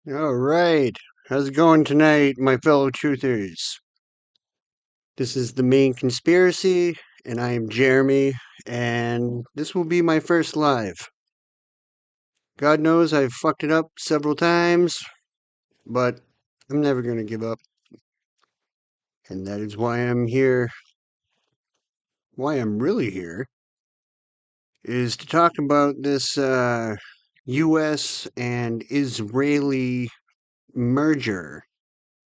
All right. How's it going tonight, my fellow truthers? This is the main conspiracy, and I am Jeremy, and this will be my first live. God knows I've fucked it up several times, but I'm never going to give up. And that is why I'm here. Why I'm really here is to talk about this U.S. and Israeli merger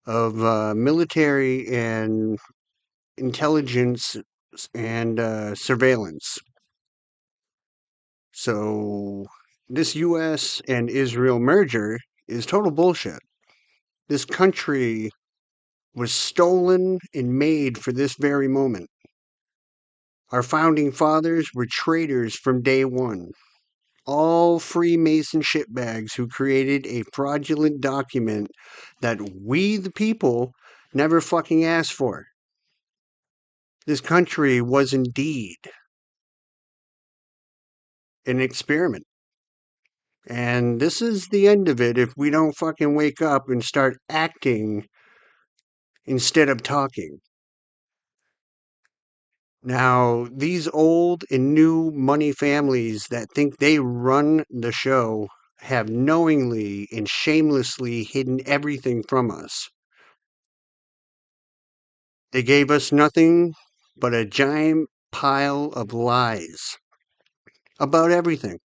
of military and intelligence and surveillance. So, this US and Israel merger is total bullshit. This country was stolen and made for this very moment. Our founding fathers were traitors from day one. All Freemason shitbags who created a fraudulent document that we, the people, never fucking asked for. This country was indeed an experiment. And this is the end of it if we don't fucking wake up and start acting instead of talking. Now, these old and new money families that think they run the show have knowingly and shamelessly hidden everything from us. They gave us nothing but a giant pile of lies about everything.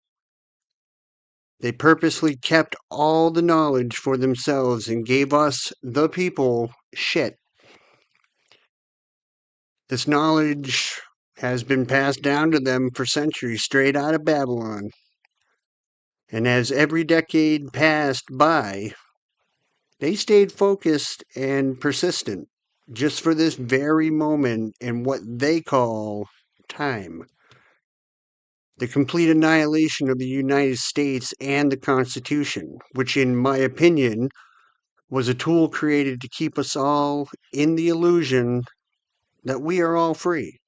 They purposely kept all the knowledge for themselves and gave us, the people, shit. This knowledge has been passed down to them for centuries straight out of Babylon. And as every decade passed by, they stayed focused and persistent just for this very moment and what they call time. The complete annihilation of the United States and the Constitution, which, in my opinion, was a tool created to keep us all in the illusion that we are all free.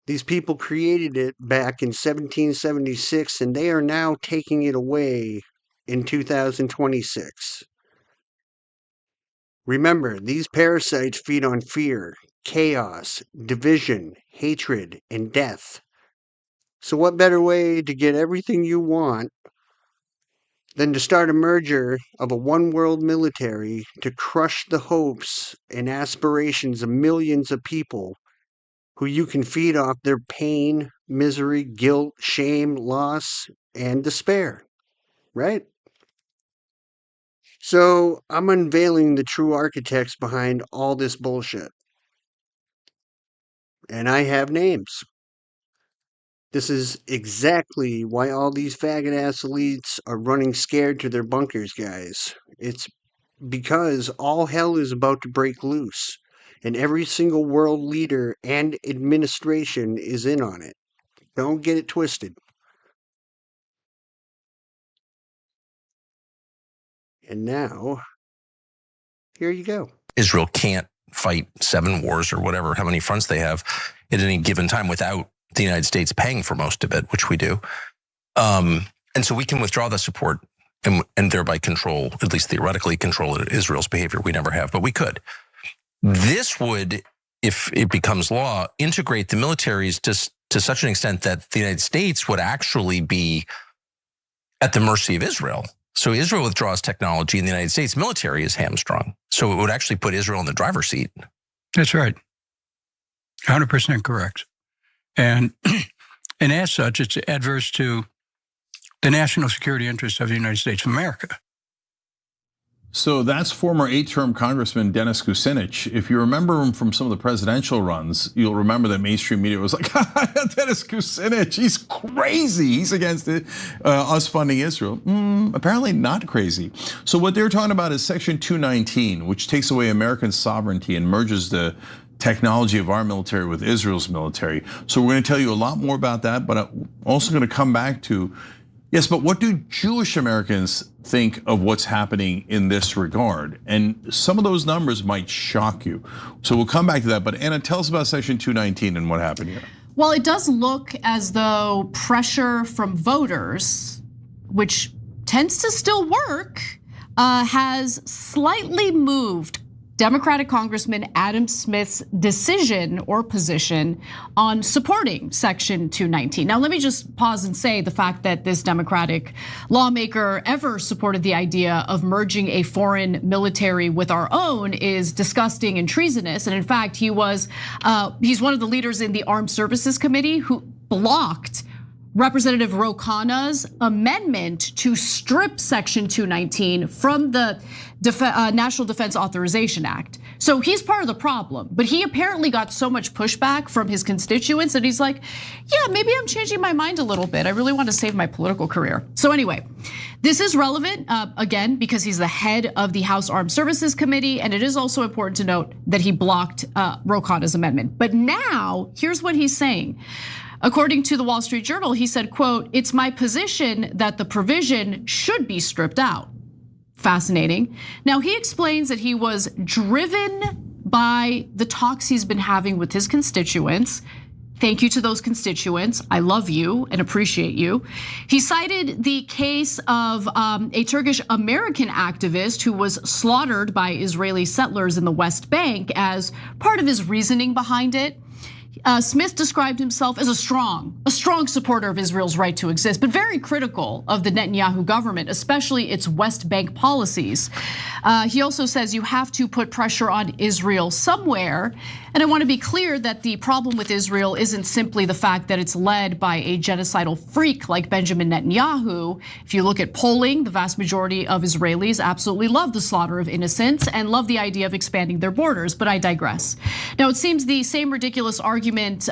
These people created it back in 1776, and they are now taking it away in 2026. Remember, these parasites feed on fear, chaos, division, hatred, and death. So, what better way to get everything you want than to start a merger of a one world military to crush the hopes and aspirations of millions of people who you can feed off their pain, misery, guilt, shame, loss, and despair, right? So I'm unveiling the true architects behind all this bullshit. And I have names. This is exactly why all these faggot ass elites are running scared to their bunkers, guys. It's because all hell is about to break loose, and every single world leader and administration is in on it. Don't get it twisted. And now, here you go. Israel can't fight 7 wars or whatever, how many fronts they have at any given time without the United States paying for most of it, which we do. And so we can withdraw the support and thereby control, at least theoretically control Israel's behavior. We never have, but we could. This would, if it becomes law, integrate the militaries to such an extent that the United States would actually be at the mercy of Israel. So Israel withdraws technology and the United States military is hamstrung. So it would actually put Israel in the driver's seat. That's right. 100% correct. And as such, it's adverse to the national security interests of the United States of America. So that's former 8-term Congressman Dennis Kucinich. If you remember him from some of the presidential runs, you'll remember that mainstream media was like, Dennis Kucinich, he's crazy. He's against us funding Israel. Apparently not crazy. So what they're talking about is Section 219, which takes away American sovereignty and merges the technology of our military with Israel's military. So we're going to tell you a lot more about that, but I'm also going to come back to, yes, but what do Jewish Americans think of what's happening in this regard? And some of those numbers might shock you. So we'll come back to that. But Anna, tell us about Section 219 and what happened here. Well, it does look as though pressure from voters, which tends to still work, has slightly moved Democratic Congressman Adam Smith's decision or position on supporting Section 219. Now, let me just pause and say the fact that this Democratic lawmaker ever supported the idea of merging a foreign military with our own is disgusting and treasonous. And in fact, he's one of the leaders in the Armed Services Committee who blocked Representative Ro Khanna's amendment to strip Section 219 from the National Defense Authorization Act. So he's part of the problem, but he apparently got so much pushback from his constituents that he's like, yeah, maybe I'm changing my mind a little bit. I really want to save my political career. So anyway, this is relevant, again, because he's the head of the House Armed Services Committee, and it is also important to note that he blocked Ro Khanna's amendment. But now, here's what he's saying. According to the Wall Street Journal, he said, quote, "It's my position that the provision should be stripped out." Fascinating. Now, he explains that he was driven by the talks he's been having with his constituents. Thank you to those constituents. I love you and appreciate you. He cited the case of a Turkish American activist who was slaughtered by Israeli settlers in the West Bank as part of his reasoning behind it. Smith described himself as a strong supporter of Israel's right to exist, but very critical of the Netanyahu government, especially its West Bank policies. He also says you have to put pressure on Israel somewhere. And I want to be clear that the problem with Israel isn't simply the fact that it's led by a genocidal freak like Benjamin Netanyahu. If you look at polling, the vast majority of Israelis absolutely love the slaughter of innocents and love the idea of expanding their borders, but I digress. Now, it seems the same ridiculous argument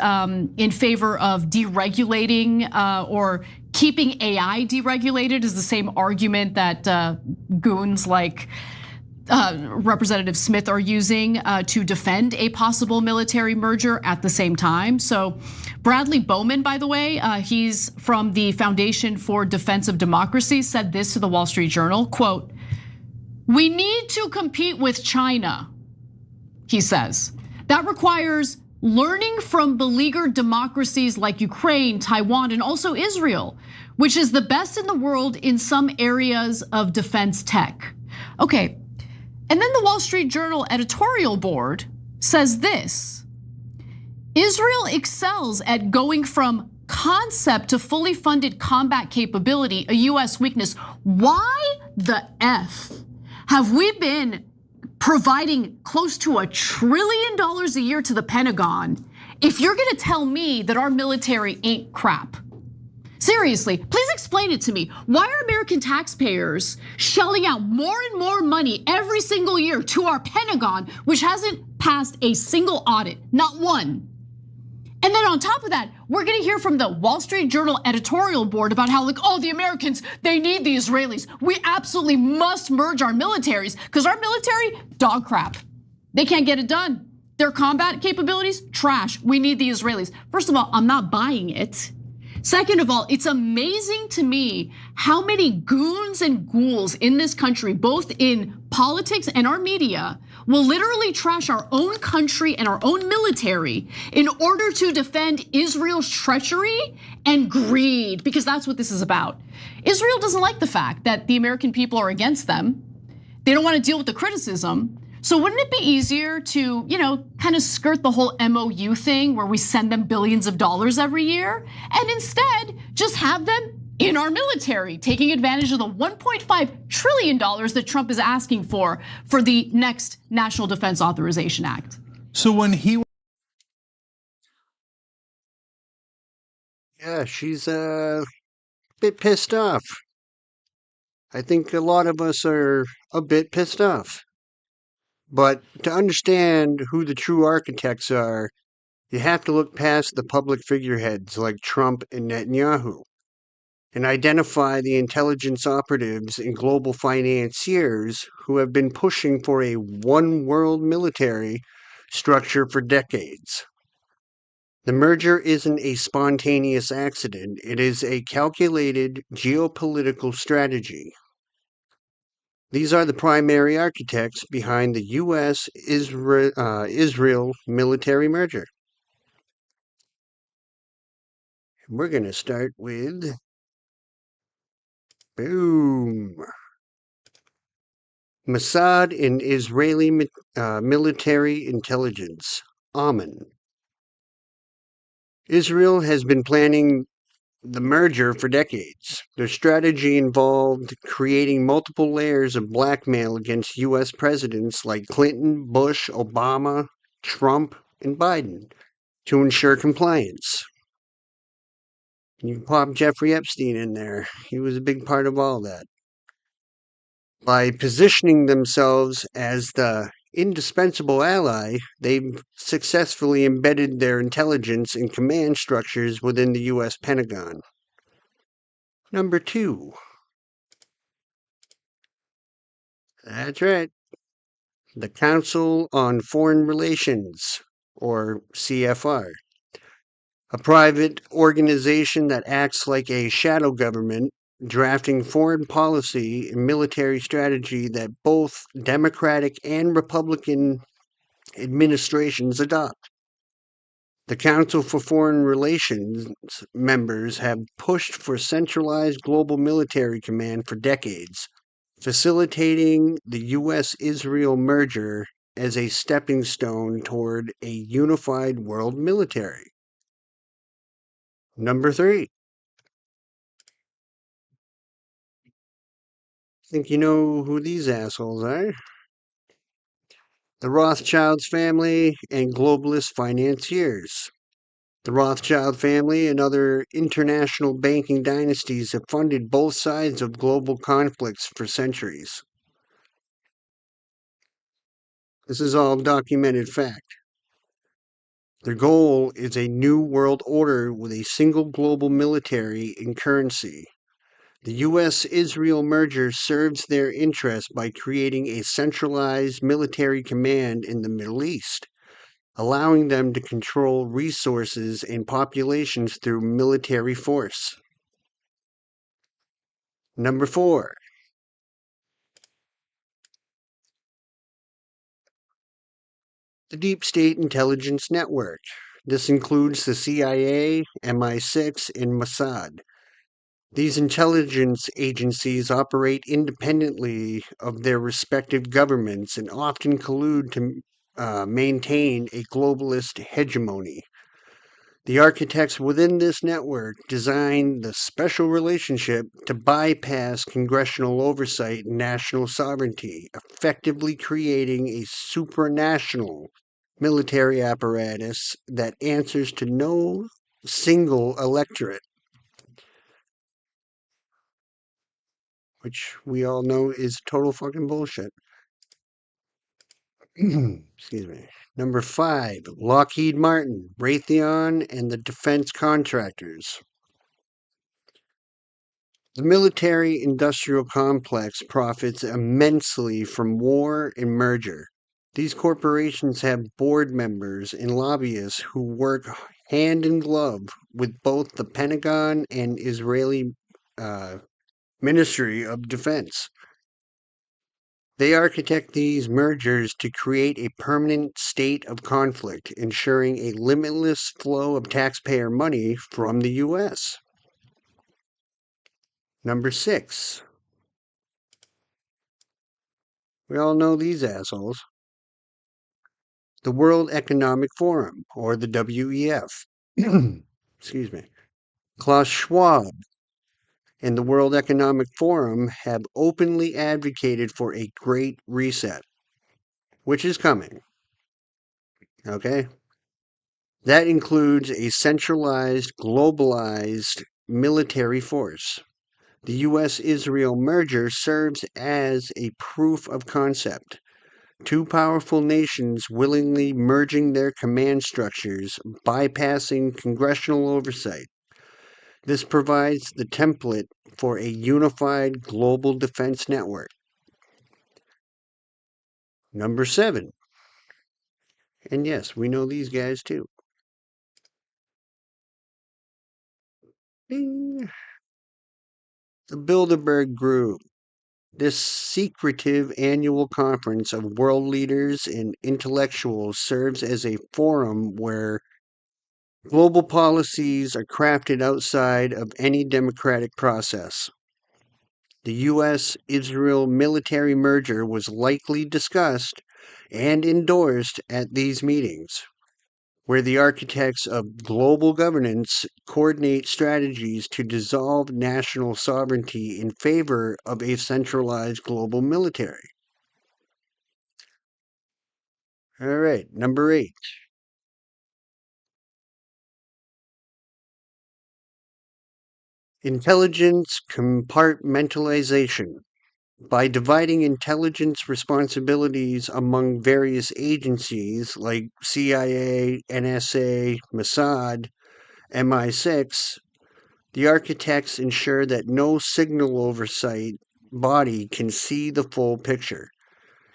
in favor of deregulating or keeping AI deregulated is the same argument that goons like Representative Smith are using to defend a possible military merger at the same time. So Bradley Bowman, by the way, he's from the Foundation for Defense of Democracy, said this to the Wall Street Journal, quote, "We need to compete with China," he says. "That requires learning from beleaguered democracies like Ukraine, Taiwan, and also Israel, which is the best in the world in some areas of defense tech." Okay. And then the Wall Street Journal editorial board says this: Israel excels at going from concept to fully funded combat capability, a US weakness. Why the F have we been providing close to $1 trillion a year to the Pentagon if you're gonna tell me that our military ain't crap? Seriously, please explain it to me. Why are American taxpayers shelling out more and more money every single year to our Pentagon, which hasn't passed a single audit, not one? And then on top of that, we're gonna hear from the Wall Street Journal editorial board about how, like, oh, the Americans, they need the Israelis. We absolutely must merge our militaries because our military, dog crap. They can't get it done. Their combat capabilities, trash. We need the Israelis. First of all, I'm not buying it. Second of all, it's amazing to me how many goons and ghouls in this country, both in politics and our media, will literally trash our own country and our own military in order to defend Israel's treachery and greed, because that's what this is about. Israel doesn't like the fact that the American people are against them. They don't want to deal with the criticism. So wouldn't it be easier to, kind of skirt the whole MOU thing where we send them billions of dollars every year and instead just have them in our military, taking advantage of the $1.5 trillion that Trump is asking for the next National Defense Authorization Act? So when he Yeah, she's a bit pissed off. I think a lot of us are a bit pissed off. But to understand who the true architects are, you have to look past the public figureheads like Trump and Netanyahu and identify the intelligence operatives and global financiers who have been pushing for a one world military structure for decades. The merger isn't a spontaneous accident, it is a calculated geopolitical strategy. These are the primary architects behind the US-Israel military merger. We're going to start with Boom. Mossad and Israeli military intelligence. Amen. Israel has been planning the merger for decades. Their strategy involved creating multiple layers of blackmail against U.S. presidents like Clinton, Bush, Obama, Trump, and Biden to ensure compliance. You pop Jeffrey Epstein in there. He was a big part of all that. By positioning themselves as the indispensable ally, they've successfully embedded their intelligence and command structures within the U.S. Pentagon. Number 2. That's right. The Council on Foreign Relations, or CFR. A private organization that acts like a shadow government, drafting foreign policy and military strategy that both Democratic and Republican administrations adopt. The Council for Foreign Relations members have pushed for centralized global military command for decades, facilitating the U.S.-Israel merger as a stepping stone toward a unified world military. Number 3. Think you know who these assholes are? The Rothschilds family and globalist financiers. The Rothschild family and other international banking dynasties have funded both sides of global conflicts for centuries. This is all documented fact. Their goal is a new world order with a single global military and currency. The U.S.-Israel merger serves their interests by creating a centralized military command in the Middle East, allowing them to control resources and populations through military force. Number 4. The Deep State Intelligence Network. This includes the CIA, MI6, and Mossad. These intelligence agencies operate independently of their respective governments and often collude to maintain a globalist hegemony. The architects within this network designed the special relationship to bypass congressional oversight and national sovereignty, effectively creating a supranational military apparatus that answers to no single electorate, which we all know is total fucking bullshit. Excuse me. Number 5, Lockheed Martin, Raytheon, and the defense contractors. The military-industrial complex profits immensely from war and merger. These corporations have board members and lobbyists who work hand in glove with both the Pentagon and Israeli Ministry of Defense. They architect these mergers to create a permanent state of conflict, ensuring a limitless flow of taxpayer money from the U.S. Number 6. We all know these assholes. The World Economic Forum, or the WEF. Excuse me. Klaus Schwab and the World Economic Forum have openly advocated for a great reset, which is coming. Okay? That includes a centralized, globalized military force. The U.S.-Israel merger serves as a proof of concept. Two powerful nations willingly merging their command structures, bypassing congressional oversight. This provides the template for a unified global defense network. Number 7. And yes, we know these guys too. Ding. The Bilderberg Group. This secretive annual conference of world leaders and intellectuals serves as a forum where global policies are crafted outside of any democratic process. the U.S. Israel military merger was likely discussed and endorsed at these meetings, where the architects of global governance coordinate strategies to dissolve national sovereignty in favor of a centralized global military. All right, number 8. Intelligence compartmentalization. By dividing intelligence responsibilities among various agencies like CIA, NSA, Mossad, MI6, the architects ensure that no signal oversight body can see the full picture.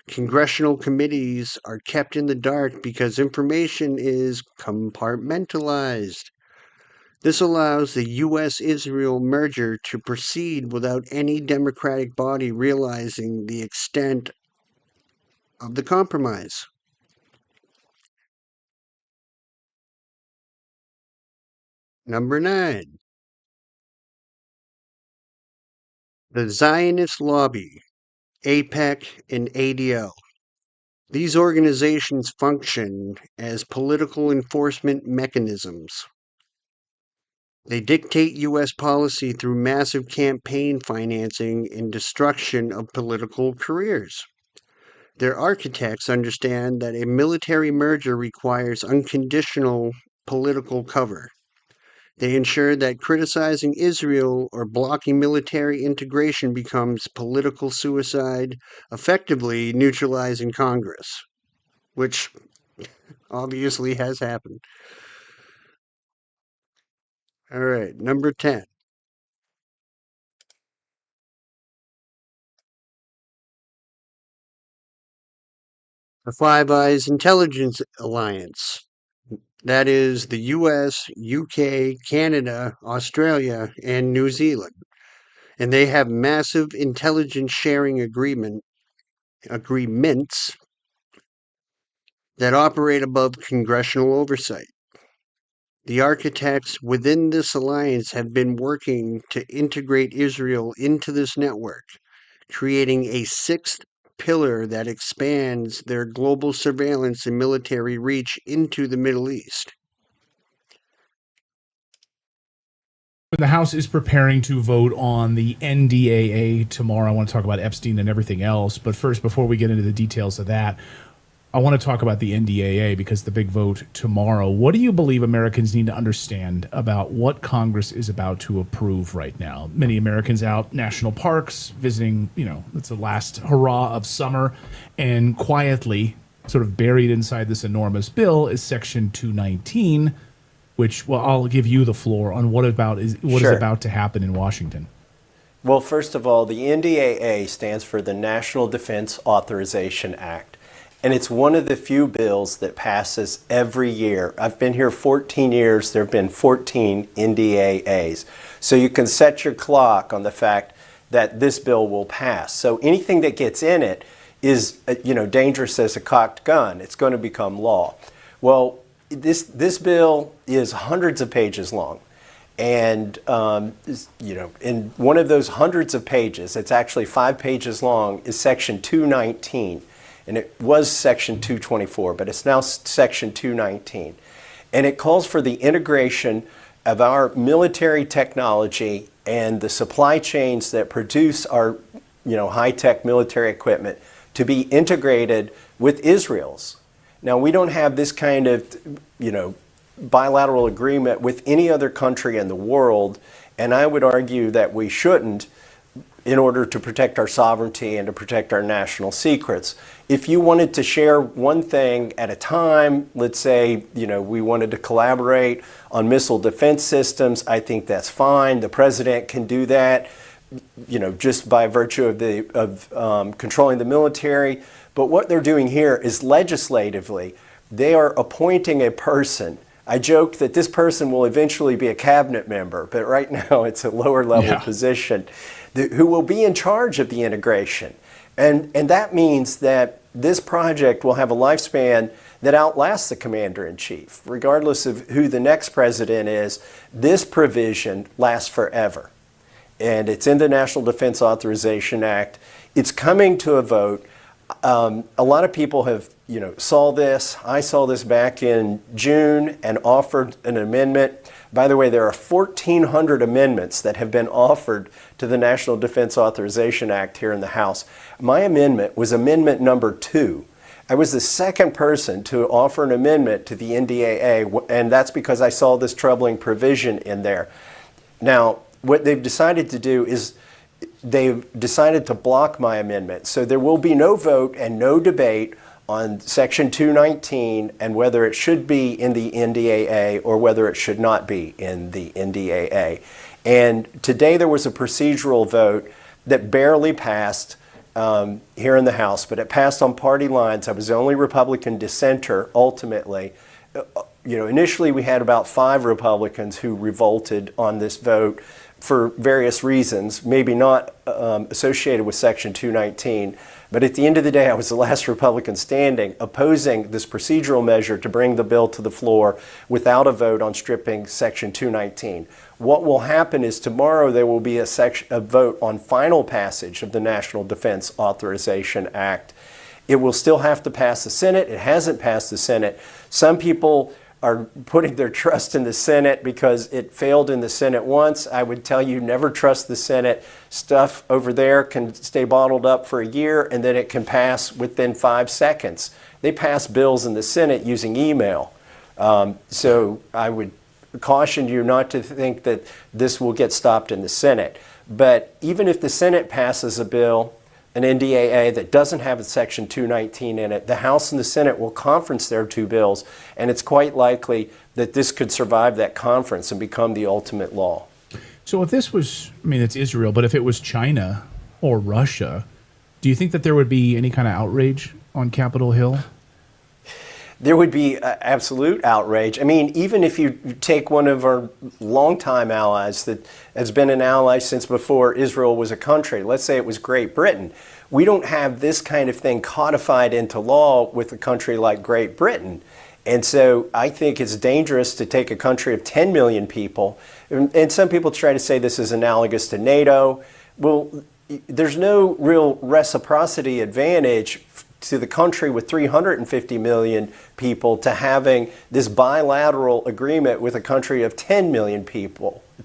Congressional committees are kept in the dark because information is compartmentalized. This allows the U.S. Israel merger to proceed without any Democratic body realizing the extent of the compromise. Number 9. The Zionist Lobby, AIPAC and ADL. These organizations function as political enforcement mechanisms. They dictate U.S. policy through massive campaign financing and destruction of political careers. Their architects understand that a military merger requires unconditional political cover. They ensure that criticizing Israel or blocking military integration becomes political suicide, effectively neutralizing Congress, which obviously has happened. All right, number 10. The Five Eyes Intelligence Alliance. That is the US, UK, Canada, Australia, and New Zealand. And they have massive intelligence sharing agreements that operate above congressional oversight. The architects within this alliance have been working to integrate Israel into this network, creating a sixth pillar that expands their global surveillance and military reach into the Middle East. The House is preparing to vote on the NDAA tomorrow. I want to talk about Epstein and everything else. But first, before we get into the details of that, I want to talk about the NDAA because the big vote tomorrow. What do you believe Americans need to understand about what Congress is about to approve right now? Many Americans out national parks visiting, it's the last hurrah of summer. And quietly, sort of buried inside this enormous bill is Section 219, which, well, I'll give you the floor on what is about to happen in Washington. Well, first of all, the NDAA stands for the National Defense Authorization Act. And it's one of the few bills that passes every year. I've been here 14 years. There have been 14 NDAAs. So you can set your clock on the fact that this bill will pass. So anything that gets in it is, dangerous as a cocked gun. It's going to become law. Well, this bill is hundreds of pages long. And, in one of those hundreds of pages, it's actually 5 pages long, is Section 219. And it was Section 224, but it's now Section 219. And it calls for the integration of our military technology and the supply chains that produce our, high-tech military equipment to be integrated with Israel's. Now, we don't have this kind of, bilateral agreement with any other country in the world, and I would argue that we shouldn't, in order to protect our sovereignty and to protect our national secrets. If you wanted to share one thing at a time, let's say, we wanted to collaborate on missile defense systems, I think that's fine. The president can do that, just by virtue of controlling the military. But what they're doing here is legislatively, they are appointing a person. I joke that this person will eventually be a cabinet member, but right now it's a lower level position who will be in charge of the integration. And that means that this project will have a lifespan that outlasts the commander-in-chief. Regardless of who the next president is, this provision lasts forever. and it's in the National Defense Authorization Act. It's coming to a vote. A lot of people have, saw this. I saw this back in June and offered an amendment. By the way, there are 1,400 amendments that have been offered to the National Defense Authorization Act here in the House. My amendment was amendment number 2. I was the second person to offer an amendment to the NDAA, and that's because I saw this troubling provision in there. Now, what they've decided to do is they've decided to block my amendment. So there will be no vote and no debate on Section 219 and whether it should be in the NDAA or whether it should not be in the NDAA. And today there was a procedural vote that barely passed here in the House, but it passed on party lines. I was the only Republican dissenter ultimately. Initially we had about 5 Republicans who revolted on this vote for various reasons, maybe not associated with Section 219. But at the end of the day, I was the last Republican standing opposing this procedural measure to bring the bill to the floor without a vote on stripping Section 219. What will happen is tomorrow there will be a vote on final passage of the National Defense Authorization Act. It will still have to pass the Senate. It hasn't passed the Senate. Some people are putting their trust in the Senate because it failed in the Senate once. I would tell you, never trust the Senate. Stuff over there can stay bottled up for a year and then it can pass within 5 seconds. They pass bills in the Senate using email. So I would caution you not to think that this will get stopped in the Senate. But even if the Senate passes a bill, an NDAA that doesn't have a Section 219 in it, the House and the Senate will conference their 2 bills, and it's quite likely that this could survive that conference and become the ultimate law. So if this was, it's Israel, but if it was China or Russia, do you think that there would be any kind of outrage on Capitol Hill? There would be absolute outrage. Even if you take one of our longtime allies that has been an ally since before Israel was a country, let's say it was Great Britain, we don't have this kind of thing codified into law with a country like Great Britain. And so I think it's dangerous to take a country of 10 million people, and some people try to say this is analogous to NATO. Well, there's no real reciprocity advantage to the country with 350 million people to having this bilateral agreement with a country of 10 billion people. It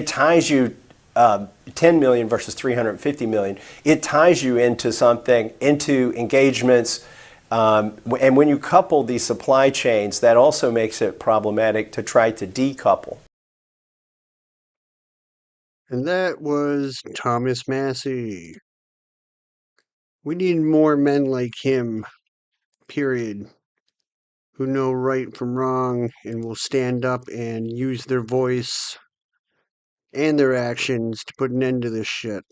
ties you 10 million versus 350 million. It ties you into something, into engagements. And when you couple these supply chains, that also makes it problematic to try to decouple. And that was Thomas Massey. We need more men like him, period, who know right from wrong and will stand up and use their voice and their actions to put an end to this shit.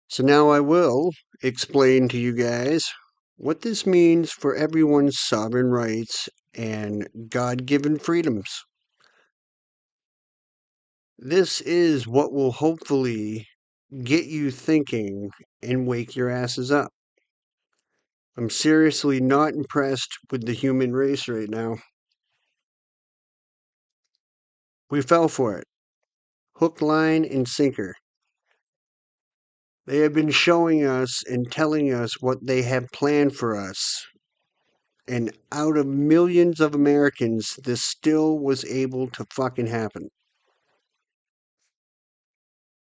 So now I will explain to you guys what this means for everyone's sovereign rights and God-given freedoms. This is what will hopefully get you thinking and wake your asses up. I'm seriously not impressed with the human race right now. We fell for it. Hook, line, and sinker. They have been showing us and telling us what they have planned for us. And out of millions of Americans, this still was able to fucking happen.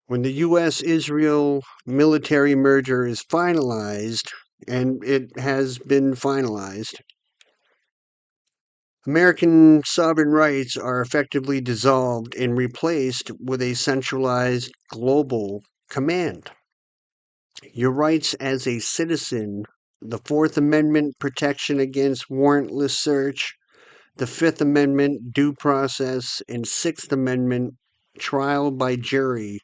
When the U.S.-Israel military merger is finalized, and it has been finalized, American sovereign rights are effectively dissolved and replaced with a centralized global command. Your rights as a citizen, the Fourth Amendment protection against warrantless search, the Fifth Amendment due process, and Sixth Amendment trial by jury,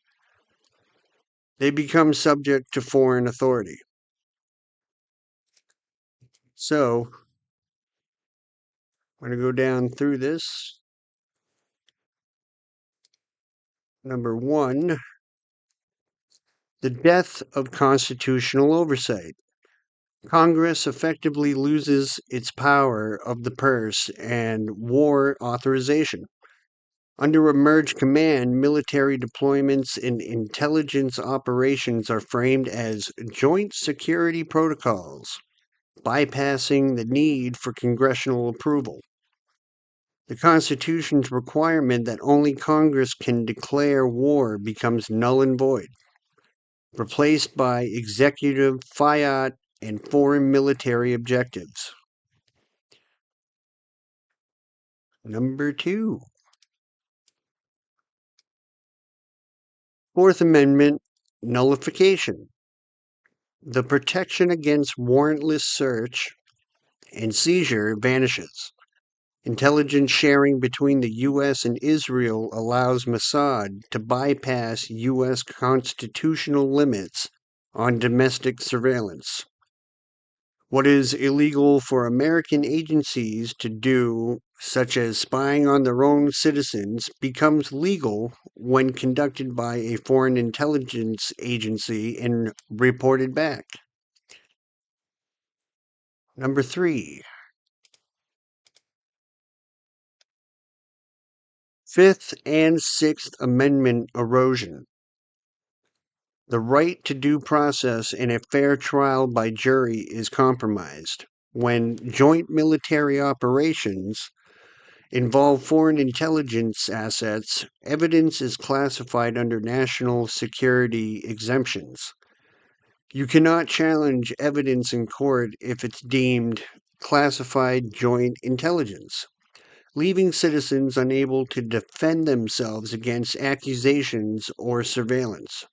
they become subject to foreign authority. So, I'm going to go down through this. Number 1, the death of constitutional oversight. Congress effectively loses its power of the purse and war authorization. Under a merged command, military deployments and intelligence operations are framed as joint security protocols, bypassing the need for congressional approval. The Constitution's requirement that only Congress can declare war becomes null and void, replaced by executive, fiat, and foreign military objectives. Number 2. Fourth Amendment nullification. The protection against warrantless search and seizure vanishes. Intelligence sharing between the U.S. and Israel allows Mossad to bypass U.S. constitutional limits on domestic surveillance. What is illegal for American agencies to do, such as spying on their own citizens, becomes legal when conducted by a foreign intelligence agency and reported back. Number 3. Fifth and Sixth Amendment erosion. The right to due process and a fair trial by jury is compromised when joint military operations involve foreign intelligence assets. Evidence is classified under national security exemptions. You cannot challenge evidence in court if it's deemed classified joint intelligence, leaving citizens unable to defend themselves against accusations or surveillance.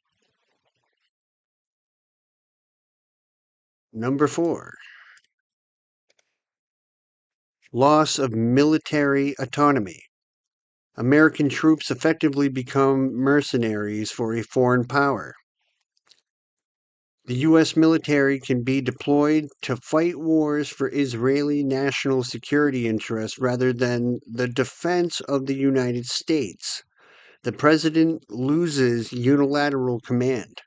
Number 4. Loss of military autonomy. American troops effectively become mercenaries for a foreign power. The U.S. military can be deployed to fight wars for Israeli national security interests rather than the defense of the United States. The president loses unilateral command,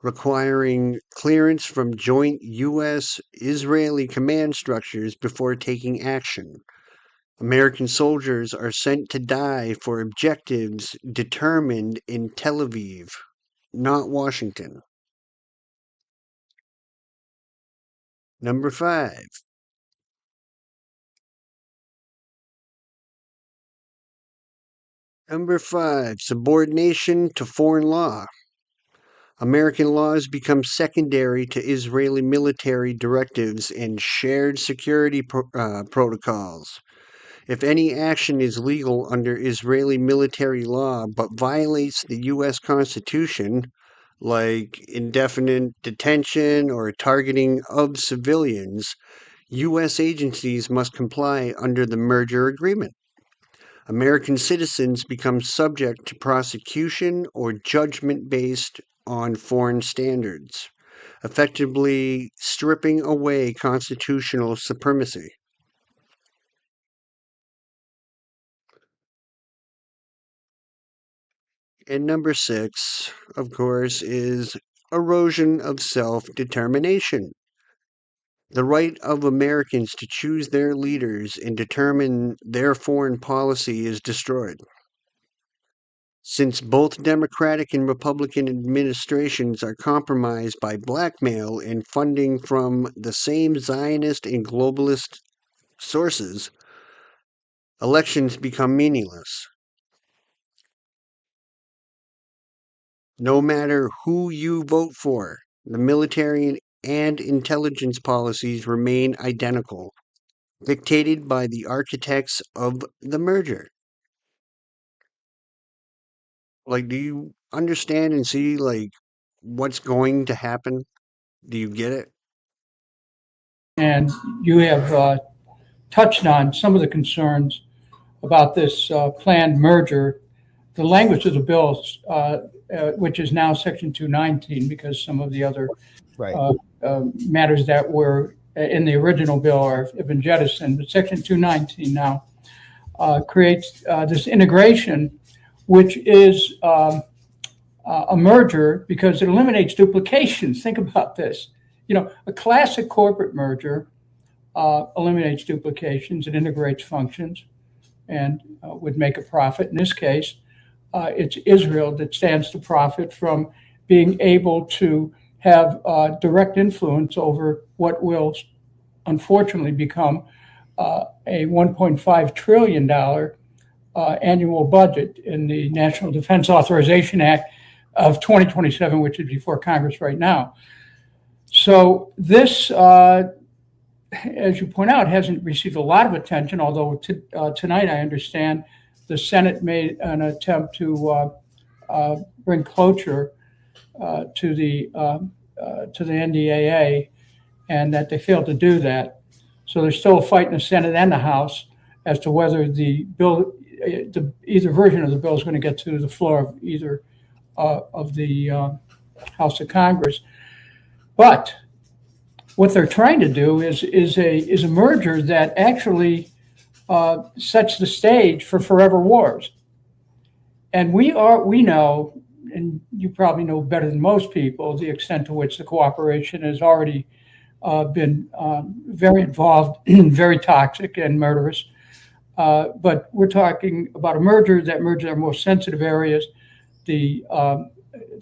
requiring clearance from joint U.S.-Israeli command structures before taking action. American soldiers are sent to die for objectives determined in Tel Aviv, not Washington. Number 5. Subordination to foreign law. American laws become secondary to Israeli military directives and shared security protocols. If any action is legal under Israeli military law but violates the U.S. Constitution, like indefinite detention or targeting of civilians, U.S. agencies must comply under the merger agreement. American citizens become subject to prosecution or judgment based on foreign standards, effectively stripping away constitutional supremacy. And number 6, of course, is erosion of self-determination. The right of Americans to choose their leaders and determine their foreign policy is destroyed. Since both Democratic and Republican administrations are compromised by blackmail and funding from the same Zionist and globalist sources, elections become meaningless. No matter who you vote for, the military and intelligence policies remain identical, dictated by the architects of the merger. Like, do you understand and see, like, what's going to happen? Do you get it? And you have touched on some of the concerns about this planned merger. The language of the bill, which is now Section 219, because some of the other matters that were in the original bill have been jettisoned, but Section 219 now creates this integration, which is a merger because it eliminates duplications. Think about this. You know, a classic corporate merger eliminates duplications, it integrates functions. and would make a profit. In this case, it's Israel that stands to profit from being able to have direct influence over what will unfortunately become a $1.5 trillion annual budget in the National Defense Authorization Act of 2027, which is before Congress right now. So this, as you point out, hasn't received a lot of attention, although tonight I understand the Senate made an attempt to bring cloture to the NDAA, and that they failed to do that. So there's still a fight in the Senate and the House as to whether the bill, either version of the bill, is going to get to the floor of either of the House of Congress. But what they're trying to do is a merger that actually sets the stage for forever wars. And we know, and you probably know better than most people, the extent to which the cooperation has already been very involved, very toxic and murderous. But we're talking about a merger that merges our most sensitive areas. The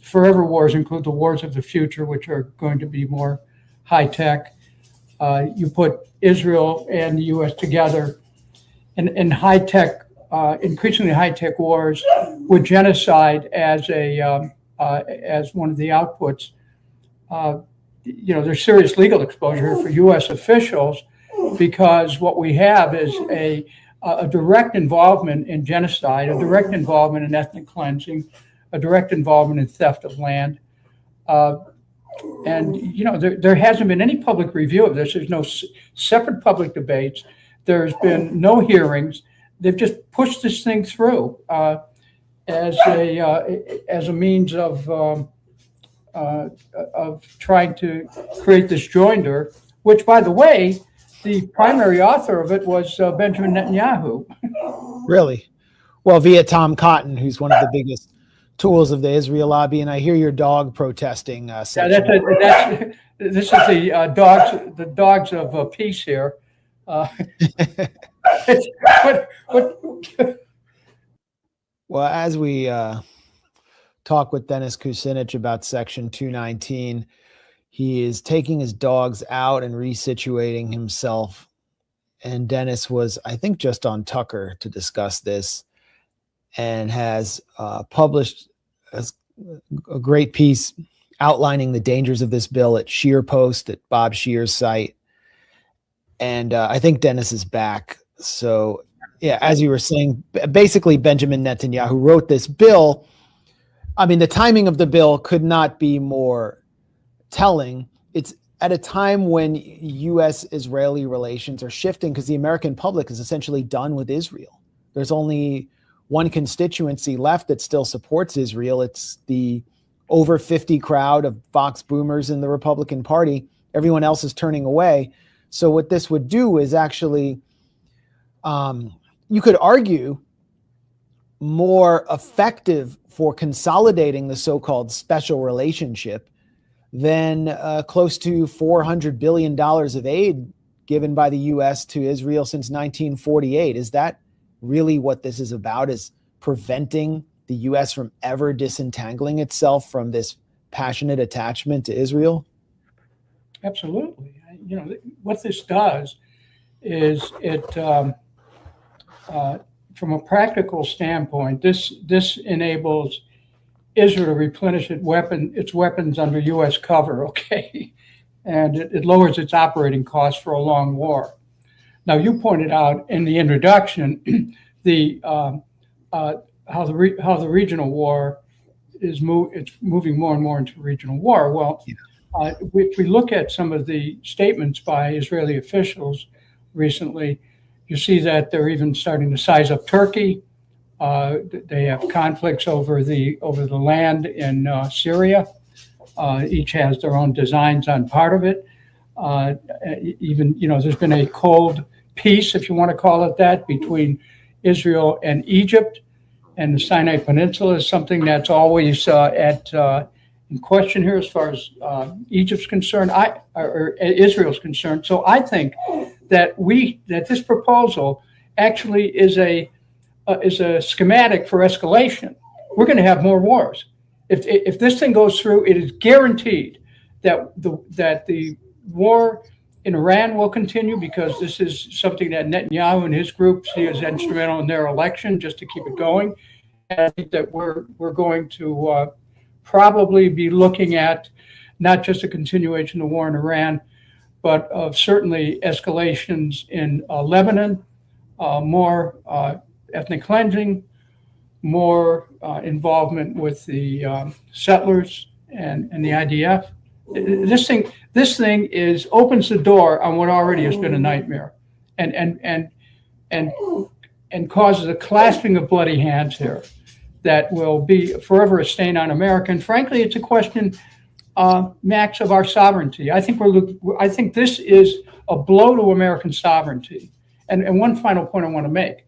forever wars include the wars of the future, which are going to be more high tech. You put Israel and the U.S. together in high tech, increasingly high tech wars with genocide as one of the outputs. There's serious legal exposure for U.S. officials, because what we have is a direct involvement in genocide, a direct involvement in ethnic cleansing, a direct involvement in theft of land. There hasn't been any public review of this. There's no separate public debates. There's been no hearings. They've just pushed this thing through as a means of trying to create this joinder, which, by the way, the primary author of it was Benjamin Netanyahu. Really? Well, via Tom Cotton, who's one of the biggest tools of the Israel lobby, and I hear your dog protesting. This is the dogs of peace here. Well, as we talk with Dennis Kucinich about Section 219, he is taking his dogs out and resituating himself. And Dennis was, I think, just on Tucker to discuss this, and has published a great piece outlining the dangers of this bill at Scheer Post, at Bob Scheer's site. And I think Dennis is back. So, yeah, as you were saying, basically Benjamin Netanyahu wrote this bill. I mean, the timing of the bill could not be more telling. It's at a time when U.S.-Israeli relations are shifting, because the American public is essentially done with Israel. There's only one constituency left that still supports Israel. It's the over 50 crowd of Fox boomers in the Republican Party. Everyone else is turning away. So what this would do is actually, you could argue, more effective for consolidating the so-called special relationship than close to $400 billion of aid given by the U.S. to Israel since 1948. Is that really what this is about, is preventing the U.S. from ever disentangling itself from this passionate attachment to Israel? Absolutely. What this does is it, from a practical standpoint, this enables Israel to replenish its weapons under U.S. cover, okay? And it lowers its operating costs for a long war. Now, you pointed out in the introduction how the regional war is moving more and more into regional war. Well, if we look at some of the statements by Israeli officials recently, you see that they're even starting to size up Turkey. They have conflicts over the land in Syria. Each has their own designs on part of it. There's been a cold peace, if you want to call it that, between Israel and Egypt. And the Sinai Peninsula is something that's always in question here as far as Egypt's concerned, or Israel's concerned. So I think that this proposal actually is a is a schematic for escalation. We're going to have more wars. If this thing goes through, it is guaranteed that the war in Iran will continue, because this is something that Netanyahu and his group see as instrumental in their election, just to keep it going. And I think that we're going to probably be looking at not just a continuation of the war in Iran, but certainly escalations in Lebanon, more ethnic cleansing, more involvement with the settlers and the IDF. This thing opens the door on what already has been a nightmare, and causes a clasping of bloody hands here that will be forever a stain on America. And frankly, it's a question, Max, of our sovereignty. I think this is a blow to American sovereignty. And one final point I want to make.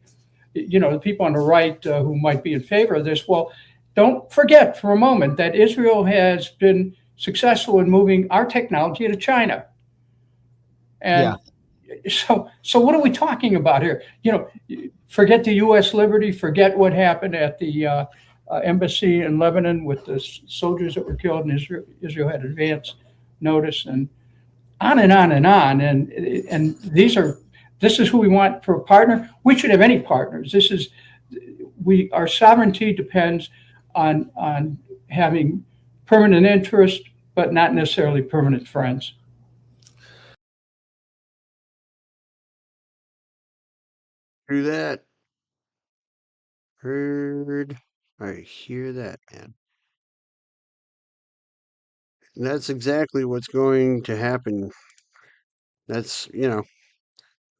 The people on the right who might be in favor of this, well, don't forget for a moment that Israel has been successful in moving our technology to China. And so what are we talking about here? Forget the U.S. liberty, forget what happened at the embassy in Lebanon with the soldiers that were killed, and Israel had advance notice, and on and on and on. And this is who we want for a partner. We should have any partners. Our sovereignty depends on having permanent interest, but not necessarily permanent friends. Through that. Heard. I hear that, man. And that's exactly what's going to happen. That's,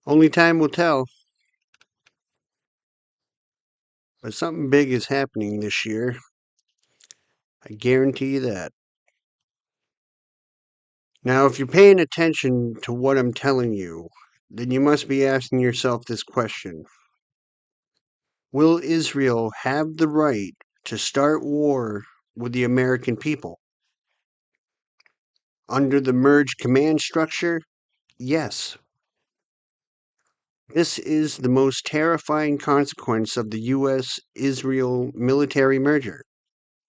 only time will tell. But something big is happening this year. I guarantee you that. Now, if you're paying attention to what I'm telling you, then you must be asking yourself this question. Will Israel have the right to start war with the American people? Under the merged command structure, yes. This is the most terrifying consequence of the U.S.-Israel military merger.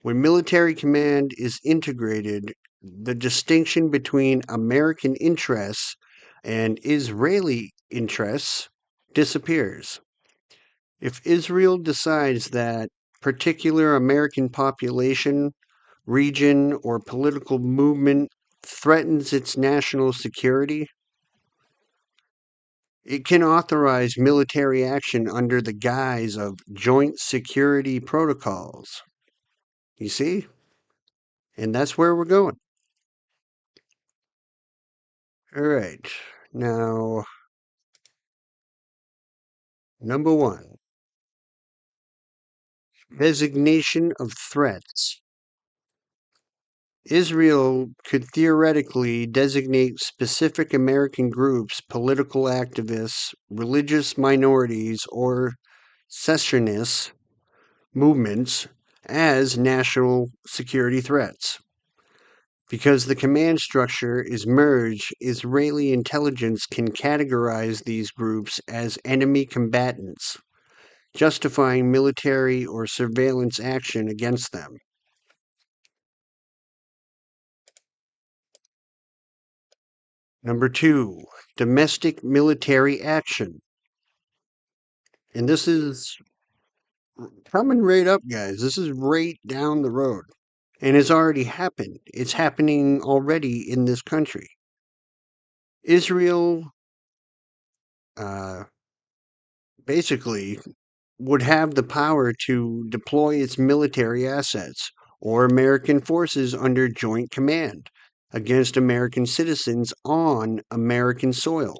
When military command is integrated, the distinction between American interests and Israeli interests disappears. If Israel decides that particular American population, region, or political movement threatens its national security, it can authorize military action under the guise of joint security protocols. You see? And that's where we're going. All right. Now, number one, designation of threats. Israel could theoretically designate specific American groups, political activists, religious minorities, or secessionist movements as national security threats. Because the command structure is merged, Israeli intelligence can categorize these groups as enemy combatants, justifying military or surveillance action against them. Number two, domestic military action. And this is coming right up, guys. This is right down the road. And it's already happened. It's happening already in this country. Israel basically would have the power to deploy its military assets or American forces under joint command against American citizens on American soil.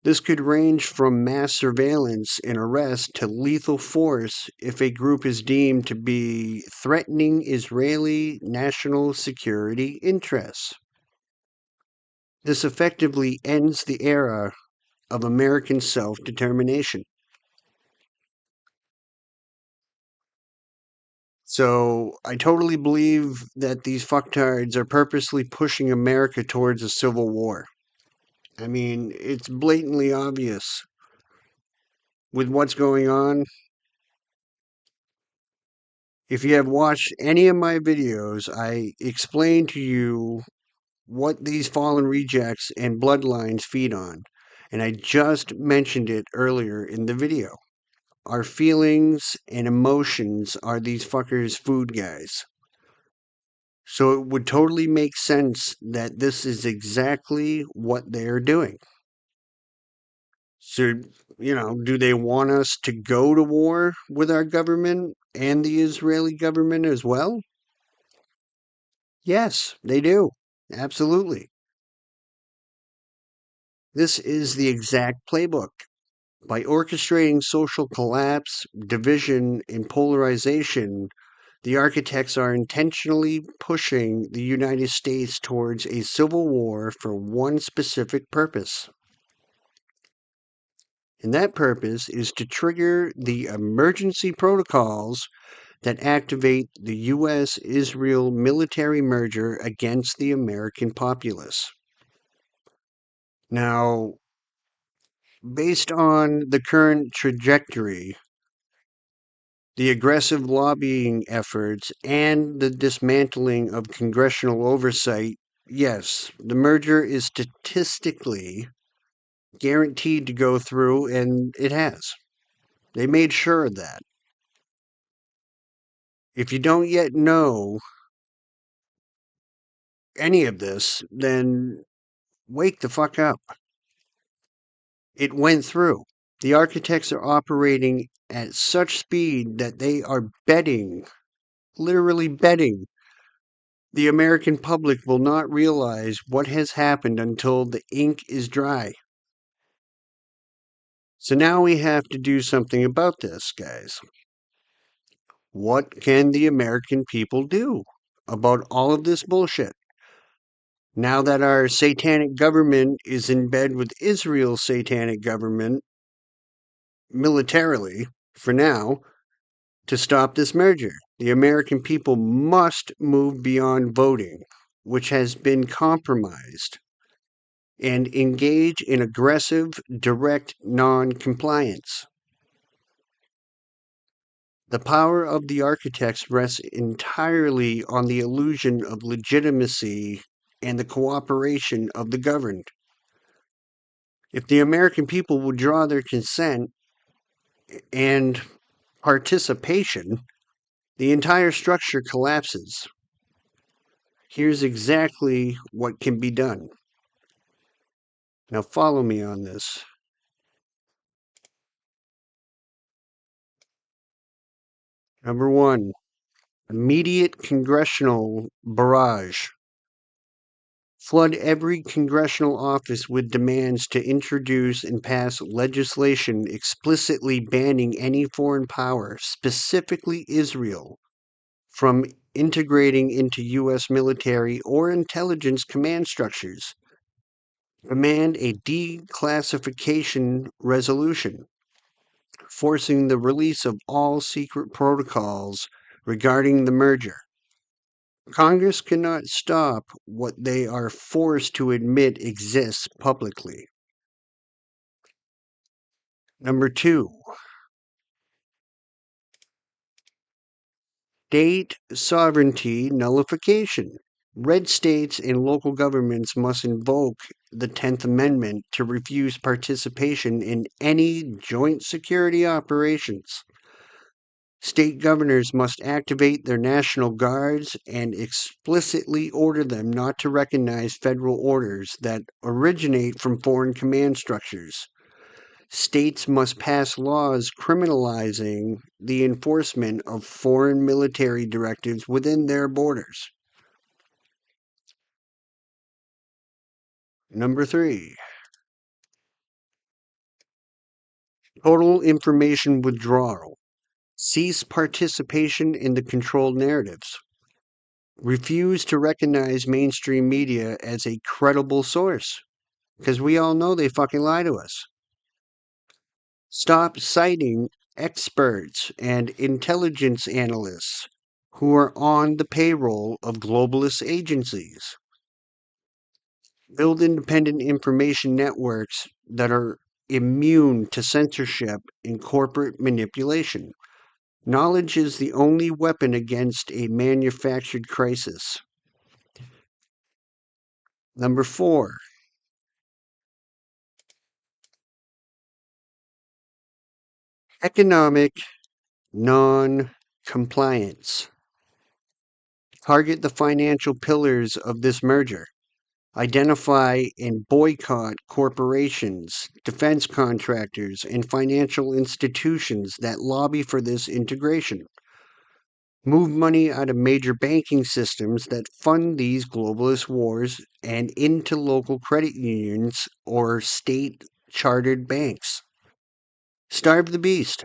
This could range from mass surveillance and arrest to lethal force if a group is deemed to be threatening Israeli national security interests. This effectively ends the era of American self-determination. So I totally believe that these fucktards are purposely pushing America towards a civil war. I mean, it's blatantly obvious with what's going on. If you have watched any of my videos, I explain to you what these fallen rejects and bloodlines feed on. And I just mentioned it earlier in the video. Our feelings and emotions are these fuckers' food guys. So it would totally make sense that this is exactly what they're doing. So, do they want us to go to war with our government and the Israeli government as well? Yes, they do. Absolutely. This is the exact playbook. By orchestrating social collapse, division, and polarization, the architects are intentionally pushing the United States towards a civil war for one specific purpose. And that purpose is to trigger the emergency protocols that activate the U.S. Israel military merger against the American populace. Now, based on the current trajectory, the aggressive lobbying efforts, and the dismantling of congressional oversight, yes, the merger is statistically guaranteed to go through, and it has. They made sure of that. If you don't yet know any of this, then wake the fuck up. It went through. The architects are operating at such speed that they are betting, literally betting, the American public will not realize what has happened until the ink is dry. So now we have to do something about this, guys. What can the American people do about all of this bullshit? Now that our satanic government is in bed with Israel's satanic government, militarily, for now, to stop this merger, the American people must move beyond voting, which has been compromised, and engage in aggressive, direct non-compliance. The power of the architects rests entirely on the illusion of legitimacy and the cooperation of the governed. If the American people withdraw their consent and participation, the entire structure collapses. Here's exactly what can be done. Now follow me on this. Number one, immediate congressional barrage. Flood every congressional office with demands to introduce and pass legislation explicitly banning any foreign power, specifically Israel, from integrating into U.S. military or intelligence command structures. Demand a declassification resolution, forcing the release of all secret protocols regarding the merger. Congress cannot stop what they are forced to admit exists publicly. Number two, state sovereignty nullification. Red states and local governments must invoke the 10th Amendment to refuse participation in any joint security operations. State governors must activate their National Guards and explicitly order them not to recognize federal orders that originate from foreign command structures. States must pass laws criminalizing the enforcement of foreign military directives within their borders. Number three, total information withdrawal. Cease participation in the controlled narratives. Refuse to recognize mainstream media as a credible source, because we all know they fucking lie to us. Stop citing experts and intelligence analysts who are on the payroll of globalist agencies. Build independent information networks that are immune to censorship and corporate manipulation. Knowledge is the only weapon against a manufactured crisis. Number 4. Economic non-compliance. Target the financial pillars of this merger. Identify and boycott corporations, defense contractors, and financial institutions that lobby for this integration. Move money out of major banking systems that fund these globalist wars and into local credit unions or state chartered banks. Starve the beast.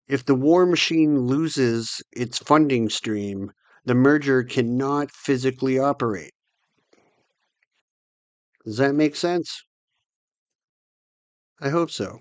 If the war machine loses its funding stream, the merger cannot physically operate. Does that make sense? I hope so.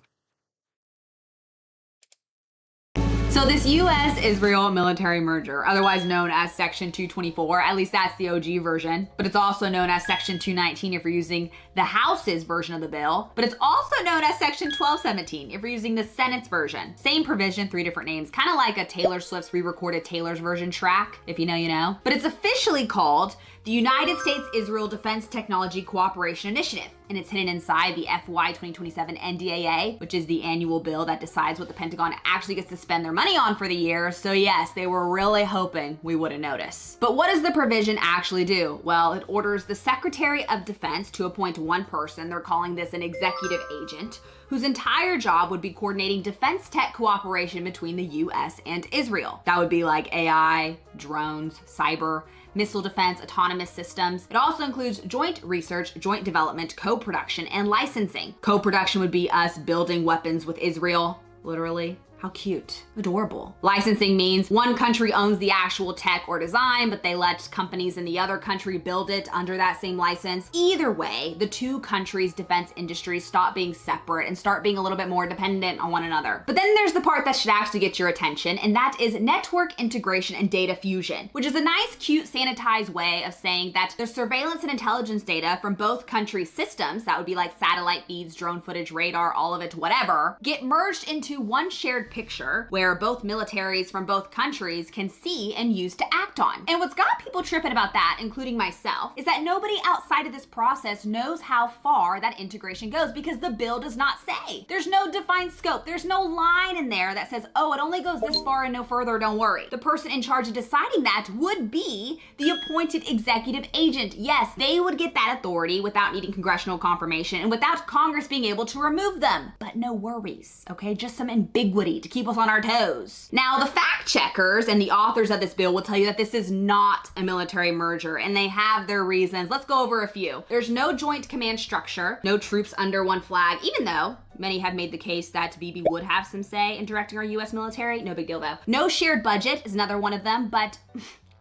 So this U.S.-Israel military merger, otherwise known as Section 224, at least that's the OG version, but it's also known as Section 219 if you're using the House's version of the bill, but it's also known as Section 1217 if you're using the Senate's version. Same provision, 3 different names, kind of like a Taylor Swift's re-recorded Taylor's version track, if you know, you know. But it's officially called the United States-Israel Defense Technology Cooperation Initiative, and it's hidden inside the FY 2027 NDAA, which is the annual bill that decides what the Pentagon actually gets to spend their money on for the year. So yes, they were really hoping we wouldn't notice. But what does the provision actually do? Well, it orders the Secretary of Defense to appoint one person, they're calling this an executive agent, whose entire job would be coordinating defense tech cooperation between the US and Israel. That would be like AI, drones, cyber, missile defense, autonomous systems. It also includes joint research, joint development, co-production, and licensing. Co-production would be us building weapons with Israel, literally. How cute. Adorable. Licensing means one country owns the actual tech or design, but they let companies in the other country build it under that same license. Either way, the two countries' defense industries stop being separate and start being a little bit more dependent on one another. But then there's the part that should actually get your attention, and that is network integration and data fusion, which is a nice, cute, sanitized way of saying that the surveillance and intelligence data from both countries' systems, that would be like satellite feeds, drone footage, radar, all of it, whatever, get merged into one shared picture where both militaries from both countries can see and use to act on. And what's got people tripping about that, including myself, is that nobody outside of this process knows how far that integration goes because the bill does not say. There's no defined scope. There's no line in there that says, oh, it only goes this far and no further, don't worry. The person in charge of deciding that would be the appointed executive agent. Yes, they would get that authority without needing congressional confirmation and without Congress being able to remove them. But no worries, okay? Just some ambiguity to keep us on our toes. Now, the fact checkers and the authors of this bill will tell you that this is not a military merger, and they have their reasons. Let's go over a few. There's no joint command structure, no troops under one flag, even though many have made the case that Bibi would have some say in directing our US military. No big deal though. No shared budget is another one of them, but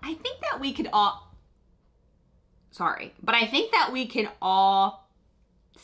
I think that we could all, I think that we can all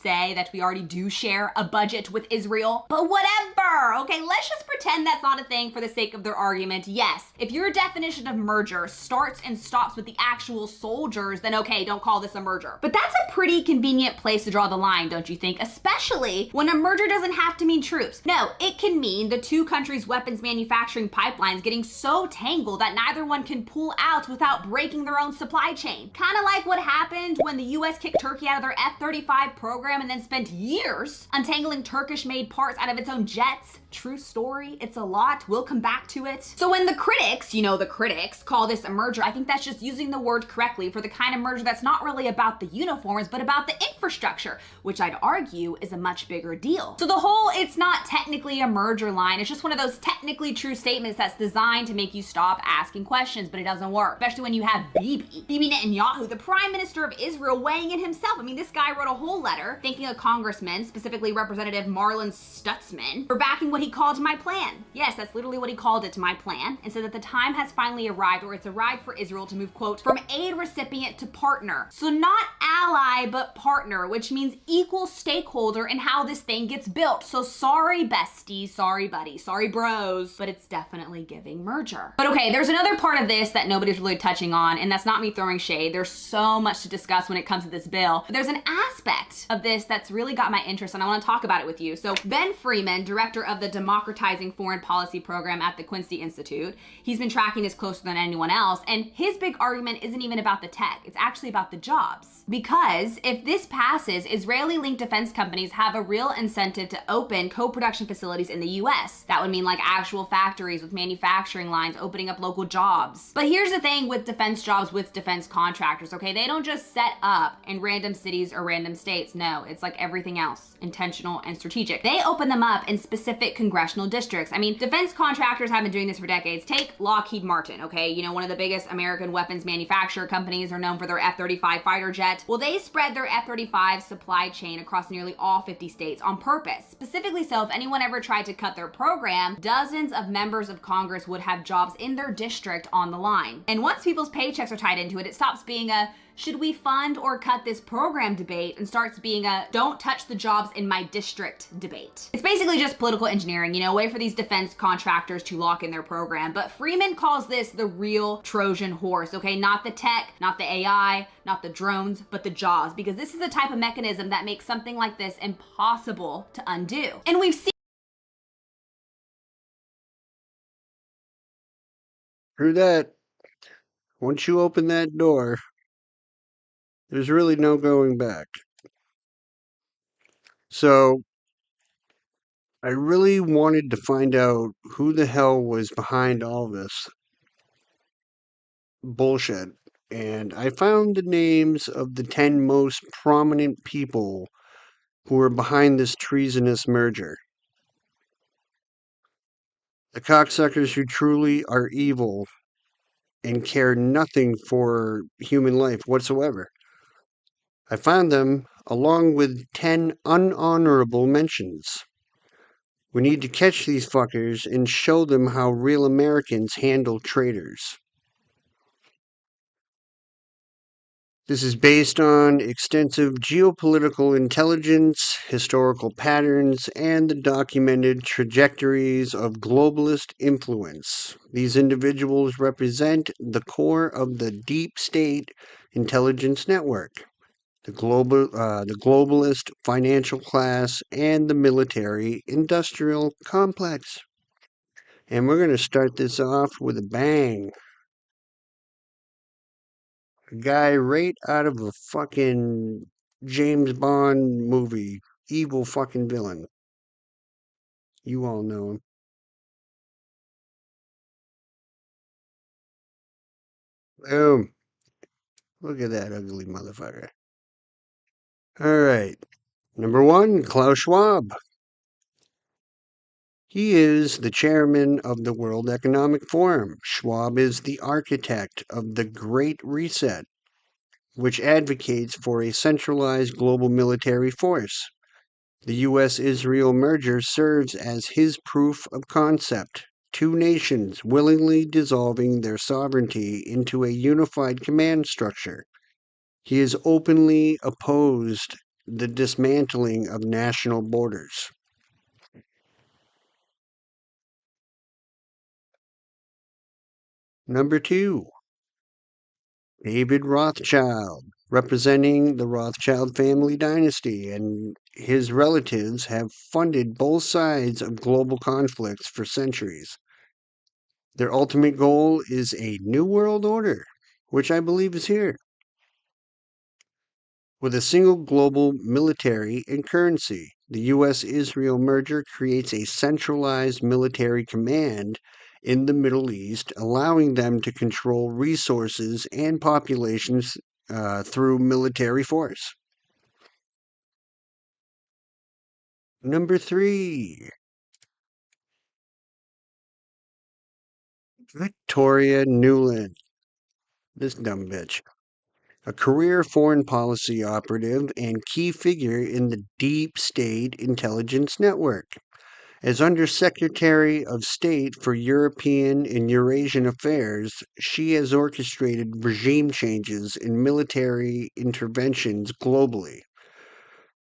say that we already do share a budget with Israel, but whatever, okay? Let's just pretend that's not a thing for the sake of their argument. Yes, if your definition of merger starts and stops with the actual soldiers, then okay, don't call this a merger. But that's a pretty convenient place to draw the line, don't you think? Especially when a merger doesn't have to mean troops. No, it can mean the two countries' weapons manufacturing pipelines getting so tangled that neither one can pull out without breaking their own supply chain. Kind of like what happened when the US kicked Turkey out of their F-35 program and then spent years untangling Turkish-made parts out of its own jets. True story. It's a lot. We'll come back to it. So when the critics, you know, the critics call this a merger, I think that's just using the word correctly for the kind of merger that's not really about the uniforms, but about the infrastructure, which I'd argue is a much bigger deal. So the whole it's not technically a merger line, it's just one of those technically true statements that's designed to make you stop asking questions, but it doesn't work. Especially when you have Bibi Netanyahu, the Prime Minister of Israel, weighing in himself. I mean, this guy wrote a whole letter thanking a congressman, specifically Representative Marlon Stutzman, for backing what he called my plan. Yes, that's literally what he called it, my plan, and said that the time has finally arrived, or it's arrived for Israel to move, quote, from aid recipient to partner. So not ally, but partner, which means equal stakeholder in how this thing gets built. So sorry, besties, sorry, buddy, sorry, bros, but it's definitely giving merger. But okay, there's another part of this that nobody's really touching on, and that's not me throwing shade. There's so much to discuss when it comes to this bill. But there's an aspect of this that's really got my interest, and I want to talk about it with you. So Ben Freeman, director of the Democratizing Foreign Policy program at the Quincy Institute, he's been tracking this closer than anyone else, and his big argument isn't even about the tech, it's actually about the jobs. Because if this passes, Israeli-linked defense companies have a real incentive to open co-production facilities in the US. That would mean like actual factories with manufacturing lines, opening up local jobs. But here's the thing with defense jobs with defense contractors, okay? They don't just set up in random cities or random states. No, it's like everything else, intentional and strategic. They open them up in specific congressional districts. I mean, defense contractors have been doing this for decades. Take Lockheed Martin, okay? You know, one of the biggest American weapons manufacturer companies are known for their F-35 fighter jet. Well, they spread their F-35 supply chain across nearly all 50 states on purpose. Specifically so, if anyone ever tried to cut their program, dozens of members of Congress would have jobs in their district on the line. And once people's paychecks are tied into it, it stops being a should we fund or cut this program debate and starts being a don't touch the jobs in my district debate. It's basically just political engineering, you know, a way for these defense contractors to lock in their program. But Freeman calls this the real Trojan horse, okay? Not the tech, not the AI, not the drones, but the jobs, because this is the type of mechanism that makes something like this impossible to undo. And we've seen Through that, once you open that door, there's really no going back. So I really wanted to find out who the hell was behind all this bullshit. And I found the names of the 10 most prominent people who are behind this treasonous merger. The cocksuckers who truly are evil and care nothing for human life whatsoever. I found them along with 10 unhonorable mentions. We need to catch these fuckers and show them how real Americans handle traitors. This is based on extensive geopolitical intelligence, historical patterns, and the documented trajectories of globalist influence. These individuals represent the core of the deep state intelligence network, the globalist financial class, and the military-industrial complex. And we're going to start this off with a bang. A guy right out of a fucking James Bond movie. Evil fucking villain. You all know him. Boom. Look at that ugly motherfucker. Alright. Number 1, Klaus Schwab. He is the chairman of the World Economic Forum. Schwab is the architect of the Great Reset, which advocates for a centralized global military force. The U.S.-Israel merger serves as his proof of concept, 2 nations willingly dissolving their sovereignty into a unified command structure. He has openly opposed the dismantling of national borders. Number 2, David Rothschild, representing the Rothschild family dynasty, and his relatives have funded both sides of global conflicts for centuries. Their ultimate goal is a new world order, which I believe is here. With a single global military and currency, the U.S.-Israel merger creates a centralized military command in the Middle East, allowing them to control resources and populations through military force. Number 3, Victoria Nuland. This dumb bitch. A career foreign policy operative and key figure in the Deep State Intelligence Network. As Undersecretary of State for European and Eurasian Affairs, she has orchestrated regime changes and military interventions globally.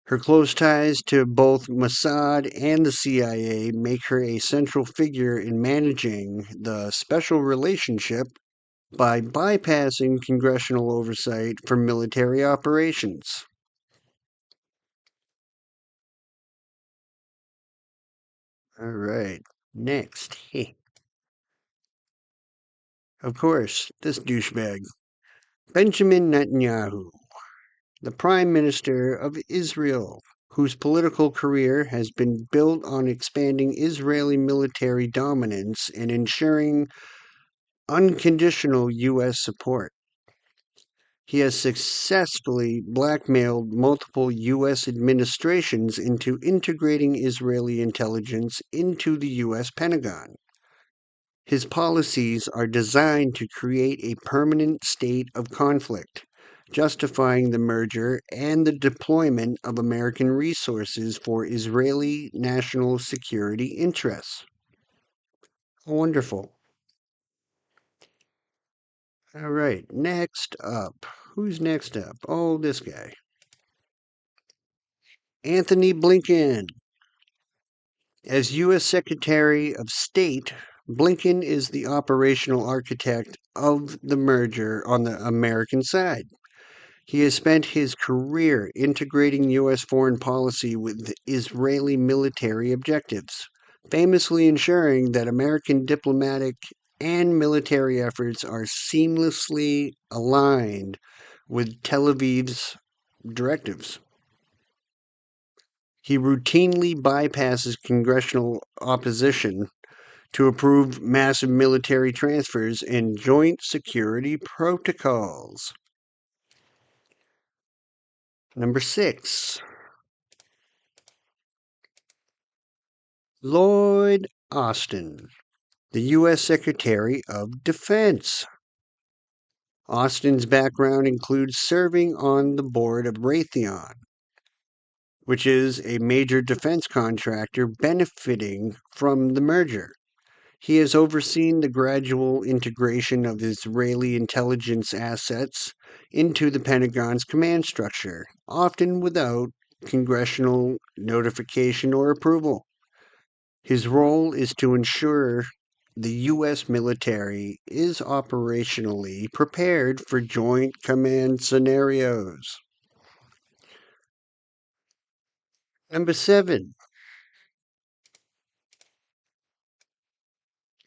Her close ties to both Mossad and the CIA make her a central figure in managing the special relationship by bypassing congressional oversight for military operations. All right. Next. Of course, this douchebag. Benjamin Netanyahu, the Prime Minister of Israel, whose political career has been built on expanding Israeli military dominance and ensuring unconditional U.S. support. He has successfully blackmailed multiple U.S. administrations into integrating Israeli intelligence into the U.S. Pentagon. His policies are designed to create a permanent state of conflict, justifying the merger and the deployment of American resources for Israeli national security interests. Wonderful. All right, next up. Who's next up? Oh, this guy. Anthony Blinken. As U.S. Secretary of State, Blinken is the operational architect of the merger on the American side. He has spent his career integrating U.S. foreign policy with Israeli military objectives, famously ensuring that American diplomatic and military efforts are seamlessly aligned with Tel Aviv's directives. He routinely bypasses congressional opposition to approve massive military transfers and joint security protocols. Number 6. Lloyd Austin, the U.S. Secretary of Defense. Austin's background includes serving on the board of Raytheon, which is a major defense contractor benefiting from the merger. He has overseen the gradual integration of Israeli intelligence assets into the Pentagon's command structure, often without congressional notification or approval. His role is to ensure the U.S. military is operationally prepared for joint command scenarios. Number 7.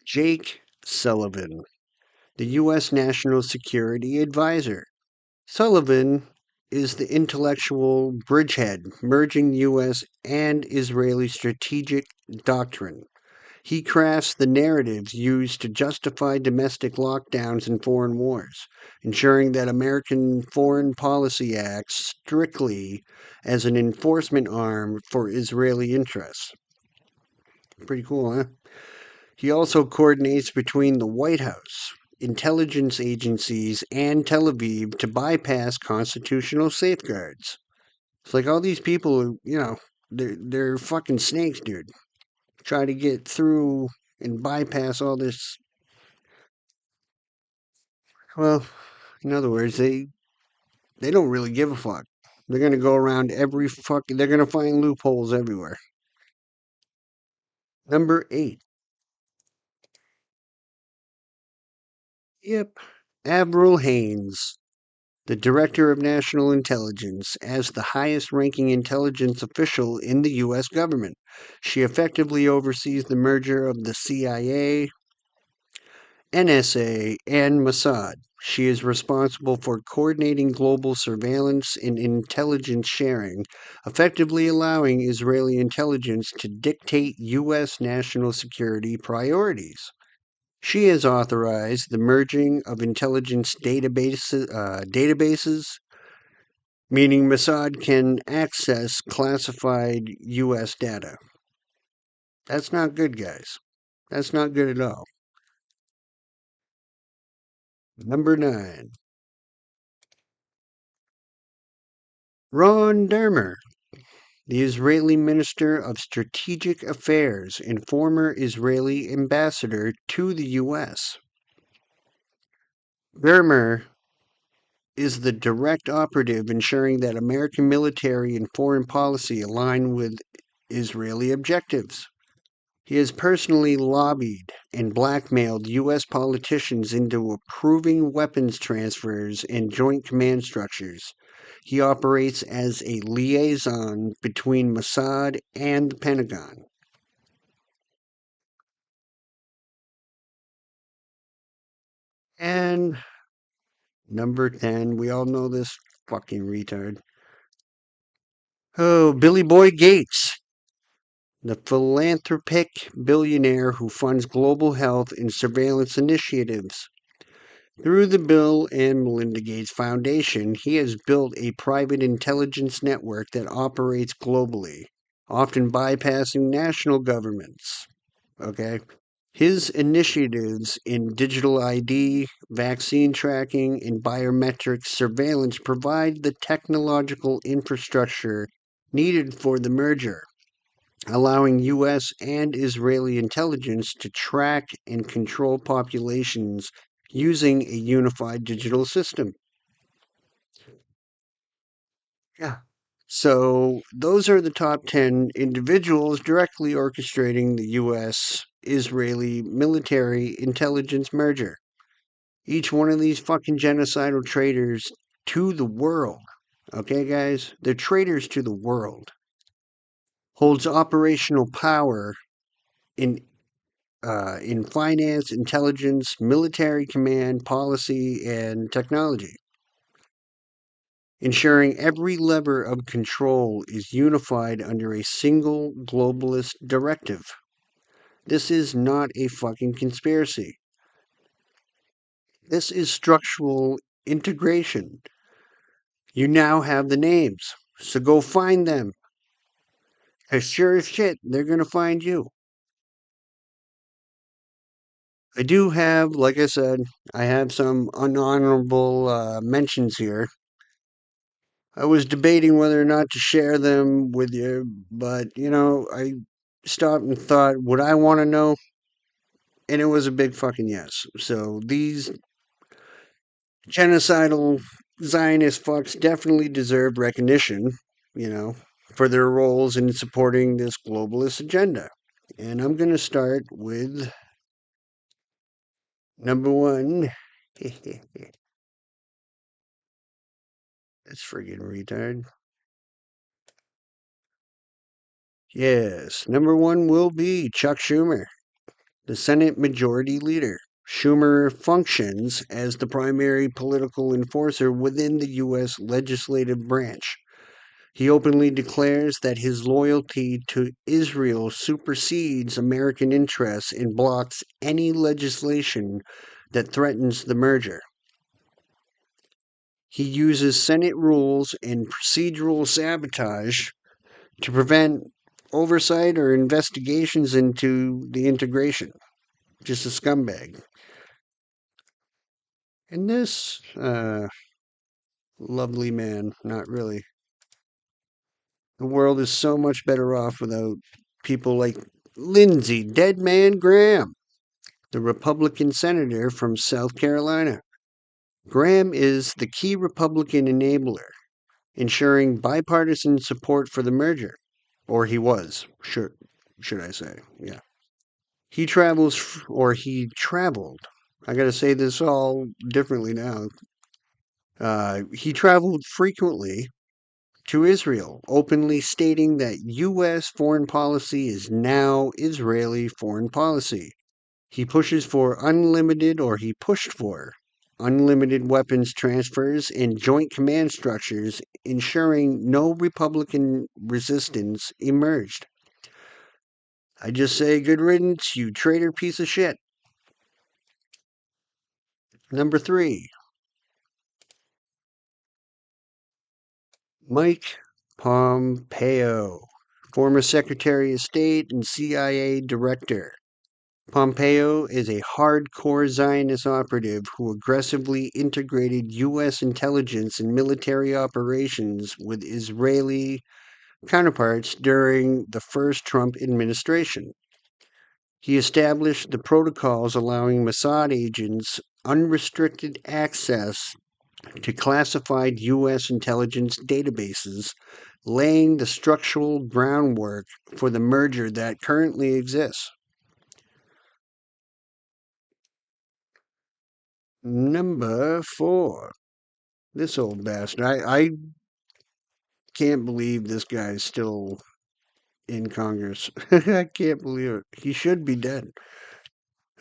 Jake Sullivan, the U.S. National Security Advisor. Sullivan is the intellectual bridgehead merging U.S. and Israeli strategic doctrine. He crafts the narratives used to justify domestic lockdowns and foreign wars, ensuring that American foreign policy acts strictly as an enforcement arm for Israeli interests. Pretty cool, huh? He also coordinates between the White House, intelligence agencies, and Tel Aviv to bypass constitutional safeguards. It's like all these people, they're fucking snakes, dude. Try to get through and bypass all this. Well, in other words, they don't really give a fuck. They're gonna go around they're gonna find loopholes everywhere. Number 8. Yep. Avril Haines, the Director of National Intelligence, as the highest ranking intelligence official in the U.S. government. She effectively oversees the merger of the CIA, NSA, and Mossad. She is responsible for coordinating global surveillance and intelligence sharing, effectively allowing Israeli intelligence to dictate U.S. national security priorities. She has authorized the merging of intelligence databases, meaning Mossad can access classified U.S. data. That's not good, guys. That's not good at all. Number 9. Ron Dermer, the Israeli Minister of Strategic Affairs and former Israeli ambassador to the U.S. Dermer is the direct operative ensuring that American military and foreign policy align with Israeli objectives. He has personally lobbied and blackmailed U.S. politicians into approving weapons transfers and joint command structures. He operates as a liaison between Mossad and the Pentagon. And number 10, we all know this fucking retard. Oh, Billy Boy Gates, the philanthropic billionaire who funds global health and surveillance initiatives. Through the Bill and Melinda Gates Foundation, he has built a private intelligence network that operates globally, often bypassing national governments. Okay? His initiatives in digital ID, vaccine tracking, and biometric surveillance provide the technological infrastructure needed for the merger, allowing U.S. and Israeli intelligence to track and control populations using a unified digital system. Yeah. So those are the top 10 individuals directly orchestrating the U.S. Israeli military intelligence merger. Each one of these fucking genocidal traitors to the world, okay, guys? They're traitors to the world, holds operational power in finance, intelligence, military command, policy, and technology, ensuring every lever of control is unified under a single globalist directive. This is not a fucking conspiracy. This is structural integration. You now have the names, so go find them. As sure as shit, they're going to find you. I do have, like I said, I have some unhonorable mentions here. I was debating whether or not to share them with you, but I stopped and thought, would I want to know? And it was a big fucking yes. So these genocidal Zionist fucks definitely deserve recognition, you know, for their roles in supporting this globalist agenda. And I'm going to start with number one. That's friggin' retard. Yes, number one will be Chuck Schumer, the Senate Majority Leader. Schumer functions as the primary political enforcer within the U.S. legislative branch. He openly declares that his loyalty to Israel supersedes American interests and blocks any legislation that threatens the merger. He uses Senate rules and procedural sabotage to prevent oversight or investigations into the integration. Just a scumbag. And this lovely man, not really. The world is so much better off without people like Lindsey Deadman Graham, the Republican senator from South Carolina. Graham is the key Republican enabler, ensuring bipartisan support for the merger. Or he was, should I say, yeah. He traveled. I gotta say this all differently now. He traveled frequently to Israel, openly stating that U.S. foreign policy is now Israeli foreign policy. He pushed for unlimited weapons transfers and joint command structures, ensuring no Republican resistance emerged. I just say good riddance, you traitor piece of shit. Number 3, Mike Pompeo, former Secretary of State and CIA Director. Pompeo is a hardcore Zionist operative who aggressively integrated U.S. intelligence and military operations with Israeli counterparts during the first Trump administration. He established the protocols allowing Mossad agents unrestricted access to classified U.S. intelligence databases, laying the structural groundwork for the merger that currently exists. Number 4. This old bastard. I can't believe this guy's still in Congress. I can't believe it. He should be dead.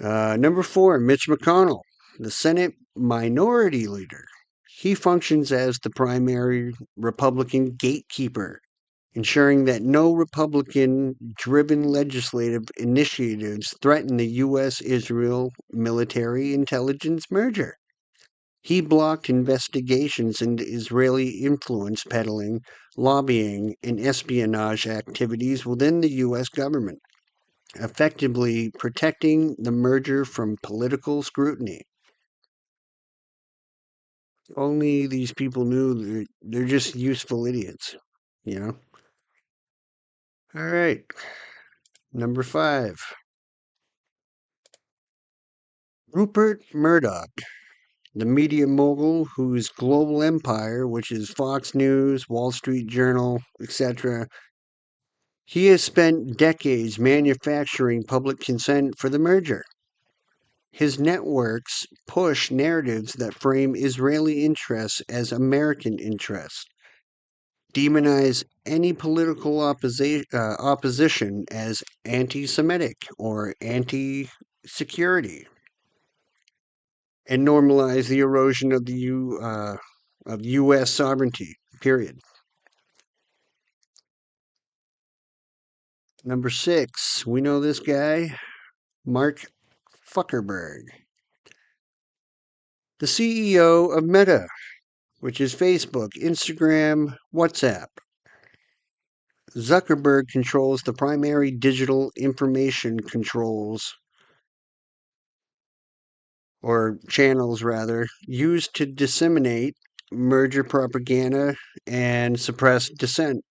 Number 4, Mitch McConnell, the Senate Minority Leader. He functions as the primary Republican gatekeeper, ensuring that no Republican-driven legislative initiatives threaten the U.S.-Israel military intelligence merger. He blocked investigations into Israeli influence peddling, lobbying, and espionage activities within the U.S. government, effectively protecting the merger from political scrutiny. Only these people knew they're just useful idiots, you know? All right. Number 5. Rupert Murdoch, the media mogul whose global empire, which is Fox News, Wall Street Journal, etc., he has spent decades manufacturing public consent for the merger. His networks push narratives that frame Israeli interests as American interests, demonize any political opposition as anti-Semitic or anti-security, and normalize the erosion of of U.S. sovereignty. Period. Number 6, we know this guy, Mark Zuckerberg, the CEO of Meta, which is Facebook, Instagram, WhatsApp. Zuckerberg controls the primary digital information controls, or channels rather, used to disseminate merger propaganda and suppress dissent.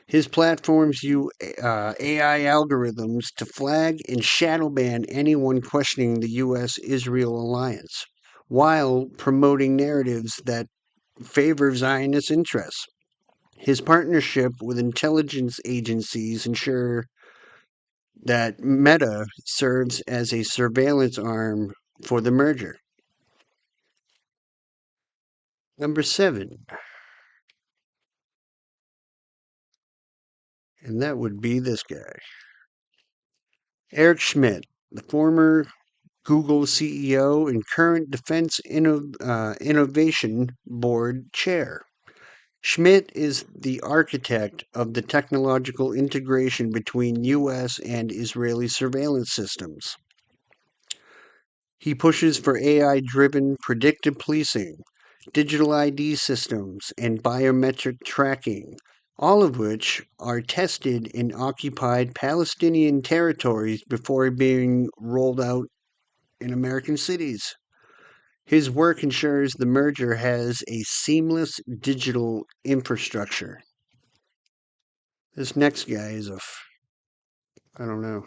His platforms use AI algorithms to flag and shadow ban anyone questioning the U.S.-Israel alliance, while promoting narratives that favor Zionist interests. His partnership with intelligence agencies ensure that Meta serves as a surveillance arm for the merger. Number 7, and that would be this guy, Eric Schmidt, the former Google CEO and current Defense Innovation Board chair. Schmidt is the architect of the technological integration between U.S. and Israeli surveillance systems. He pushes for AI-driven predictive policing, digital ID systems, and biometric tracking, all of which are tested in occupied Palestinian territories before being rolled out in American cities. His work ensures the merger has a seamless digital infrastructure. This next guy is I don't know,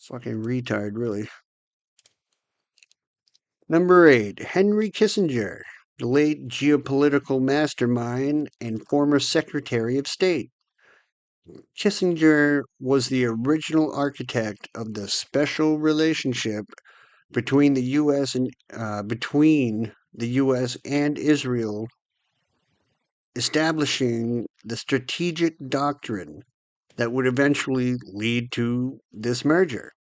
fucking retard, really. Number 8, Henry Kissinger, the late geopolitical mastermind and former Secretary of State. Kissinger was the original architect of the special relationship between the U.S. and Israel, establishing the strategic doctrine that would eventually lead to this merger.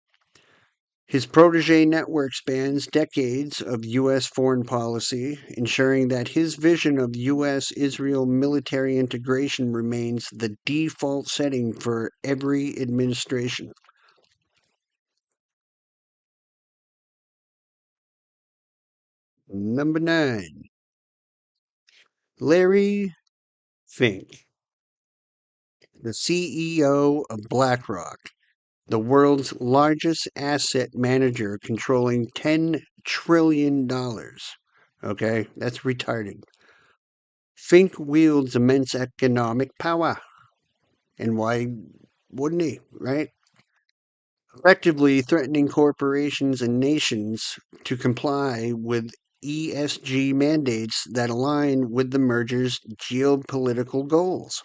His protege network spans decades of U.S. foreign policy, ensuring that his vision of U.S.-Israel military integration remains the default setting for every administration. Number 9, Larry Fink, the CEO of BlackRock, the world's largest asset manager controlling $10 trillion. Okay, that's retarded. Fink wields immense economic power. And why wouldn't he, right? Effectively threatening corporations and nations to comply with ESG mandates that align with the merger's geopolitical goals.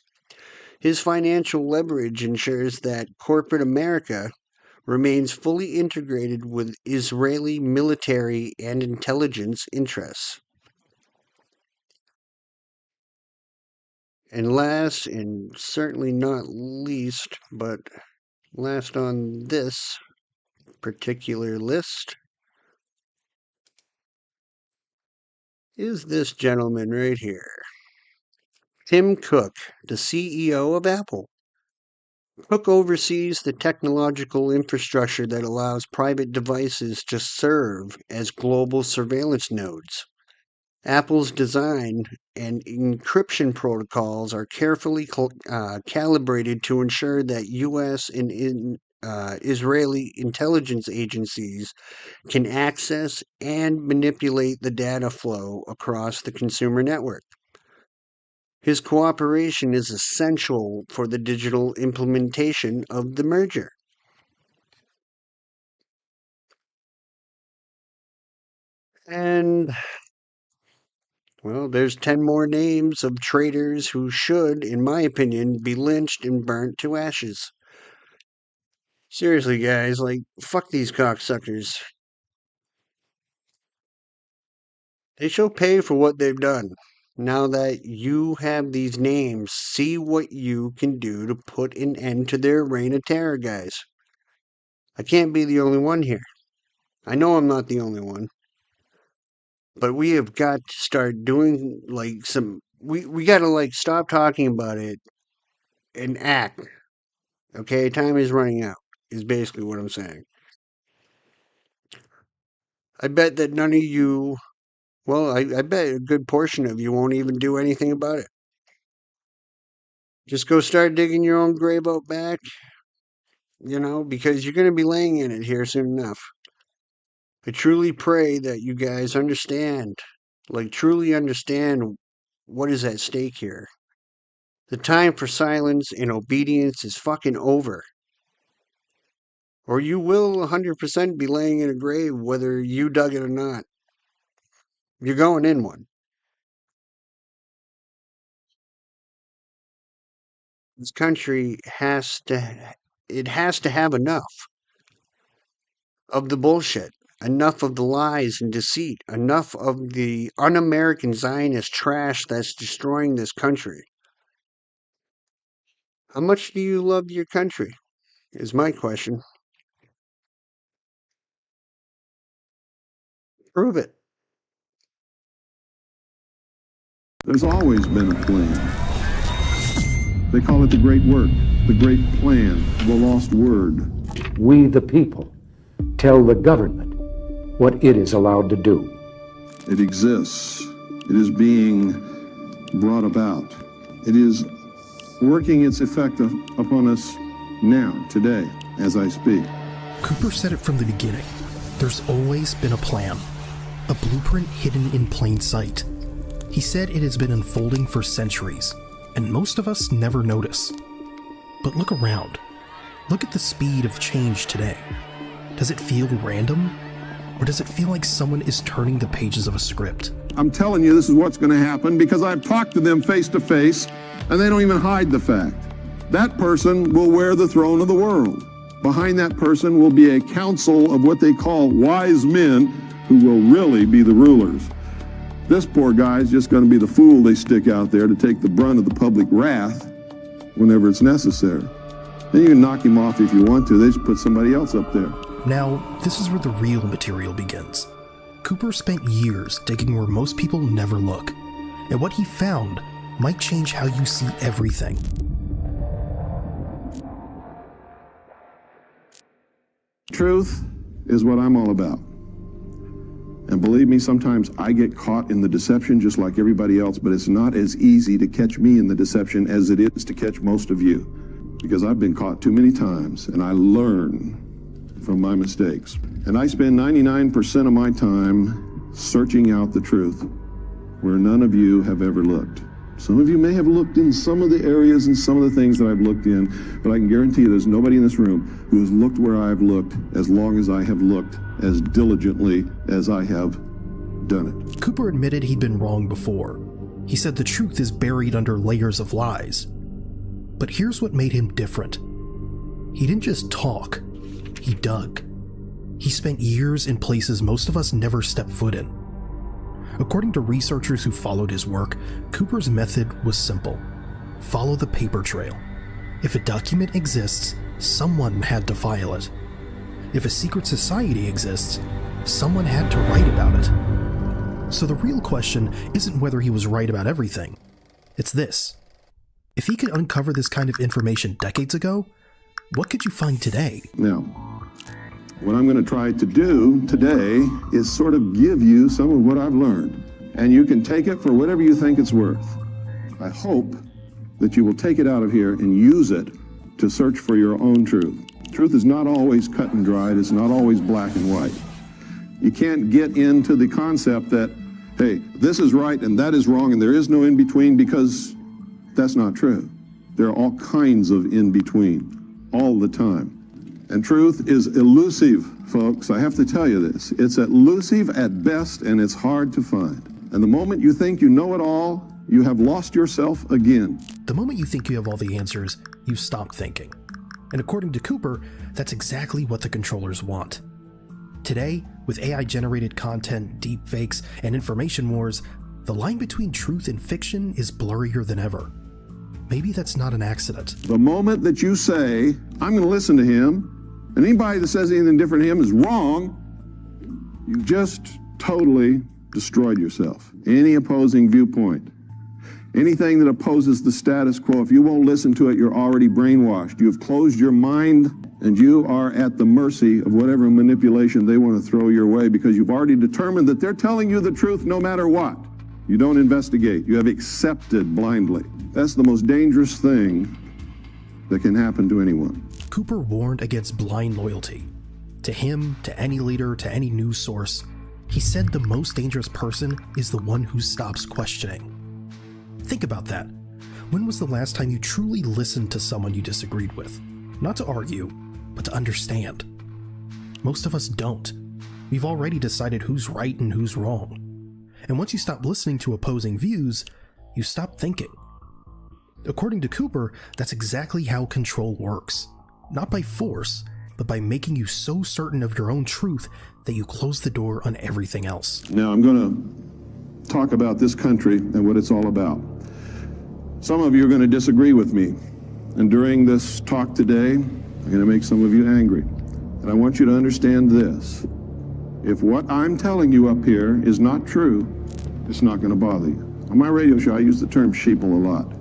His financial leverage ensures that corporate America remains fully integrated with Israeli military and intelligence interests. And last, and certainly not least, but last on this particular list, is this gentleman right here. Tim Cook, the CEO of Apple. Cook oversees the technological infrastructure that allows private devices to serve as global surveillance nodes. Apple's design and encryption protocols are carefully calibrated to ensure that U.S. and Israeli intelligence agencies can access and manipulate the data flow across the consumer network. His cooperation is essential for the digital implementation of the merger. And, well, there's 10 more names of traitors who should, in my opinion, be lynched and burnt to ashes. Seriously, guys, like, fuck these cocksuckers. They shall pay for what they've done. Now that you have these names, see what you can do to put an end to their reign of terror, guys. I can't be the only one here. I know I'm not the only one. But we have got to start doing, like, we got to, like, stop talking about it and act. Okay? Time is running out, is basically what I'm saying. I bet that none of you, well, I bet a good portion of you won't even do anything about it. Just go start digging your own grave out back, because you're going to be laying in it here soon enough. I truly pray that you guys understand, truly understand what is at stake here. The time for silence and obedience is fucking over. Or you will 100% be laying in a grave whether you dug it or not. You're going in one. This country has to have enough of the bullshit, enough of the lies and deceit, enough of the un-American Zionist trash that's destroying this country. How much do you love your country, is my question. Prove it. There's always been a plan. They call it the great work, the great plan, the lost word. We, the people, tell the government what it is allowed to do. It exists. It is being brought about. It is working its effect upon us now, today, as I speak. Cooper said it from the beginning. There's always been a plan, a blueprint hidden in plain sight. He said it has been unfolding for centuries, and most of us never notice. But look around. Look at the speed of change today. Does it feel random? Or does it feel like someone is turning the pages of a script? I'm telling you this is what's going to happen because I've talked to them face to face, and they don't even hide the fact. That person will wear the throne of the world. Behind that person will be a council of what they call wise men who will really be the rulers. This poor guy is just going to be the fool they stick out there to take the brunt of the public wrath whenever it's necessary. Then you can knock him off if you want to. They just put somebody else up there. Now, this is where the real material begins. Cooper spent years digging where most people never look, and what he found might change how you see everything. Truth is what I'm all about. And believe me, sometimes I get caught in the deception just like everybody else, but it's not as easy to catch me in the deception as it is to catch most of you. Because I've been caught too many times, and I learn from my mistakes. And I spend 99% of my time searching out the truth where none of you have ever looked. Some of you may have looked in some of the areas and some of the things that I've looked in, but I can guarantee you there's nobody in this room who has looked where I've looked as long as I have looked, as diligently as I have done it. Cooper admitted he'd been wrong before. He said the truth is buried under layers of lies. But here's what made him different. He didn't just talk, he dug. He spent years in places most of us never step foot in. According to researchers who followed his work, Cooper's method was simple. Follow the paper trail. If a document exists, someone had to file it. If a secret society exists, someone had to write about it. So the real question isn't whether he was right about everything. It's this. If he could uncover this kind of information decades ago, what could you find today? Now, what I'm going to try to do today is sort of give you some of what I've learned, and you can take it for whatever you think it's worth. I hope that you will take it out of here and use it to search for your own truth. Truth is not always cut and dried. It's not always black and white. You can't get into the concept that, hey, this is right and that is wrong and there is no in between, because that's not true. There are all kinds of in between all the time. And truth is elusive, folks. I have to tell you this. It's elusive at best, and it's hard to find. And the moment you think you know it all, you have lost yourself again. The moment you think you have all the answers, you stop thinking. And according to Cooper, that's exactly what the controllers want. Today, with AI-generated content, deepfakes, and information wars, the line between truth and fiction is blurrier than ever. Maybe that's not an accident. The moment that you say, I'm going to listen to him, and anybody that says anything different to him is wrong, you've just totally destroyed yourself. Any opposing viewpoint, anything that opposes the status quo, if you won't listen to it, you're already brainwashed. You've closed your mind, and you are at the mercy of whatever manipulation they want to throw your way, because you've already determined that they're telling you the truth no matter what. You don't investigate. You have accepted blindly. That's the most dangerous thing that can happen to anyone. Cooper warned against blind loyalty. To him, to any leader, to any news source, he said the most dangerous person is the one who stops questioning. Think about that. When was the last time you truly listened to someone you disagreed with? Not to argue, but to understand. Most of us don't. We've already decided who's right and who's wrong. And once you stop listening to opposing views, you stop thinking. According to Cooper, that's exactly how control works. Not by force, but by making you so certain of your own truth that you close the door on everything else. Now I'm going to talk about this country and what it's all about. Some of you are going to disagree with me. And during this talk today, I'm going to make some of you angry. And I want you to understand this. If what I'm telling you up here is not true, it's not going to bother you. On my radio show, I use the term sheeple a lot.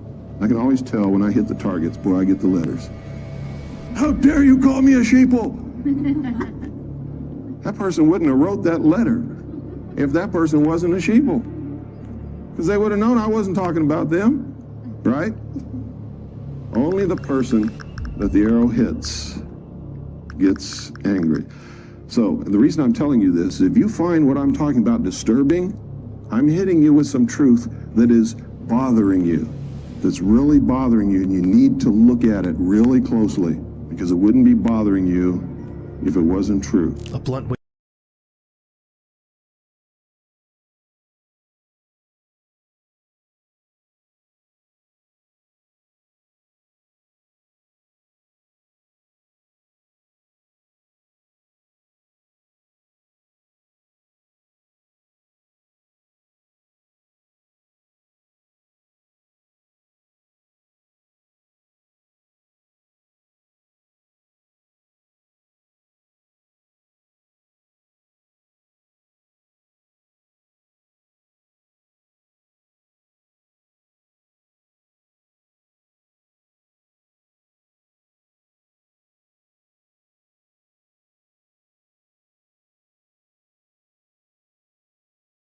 I can always tell when I hit the targets, boy, I get the letters. How dare you call me a sheeple? That person wouldn't have wrote that letter if that person wasn't a sheeple. Because they would have known I wasn't talking about them, right? Only the person that the arrow hits gets angry. So the reason I'm telling you this, if you find what I'm talking about disturbing, I'm hitting you with some truth that is bothering you, that's really bothering you, and you need to look at it really closely, because it wouldn't be bothering you if it wasn't true. A blunt way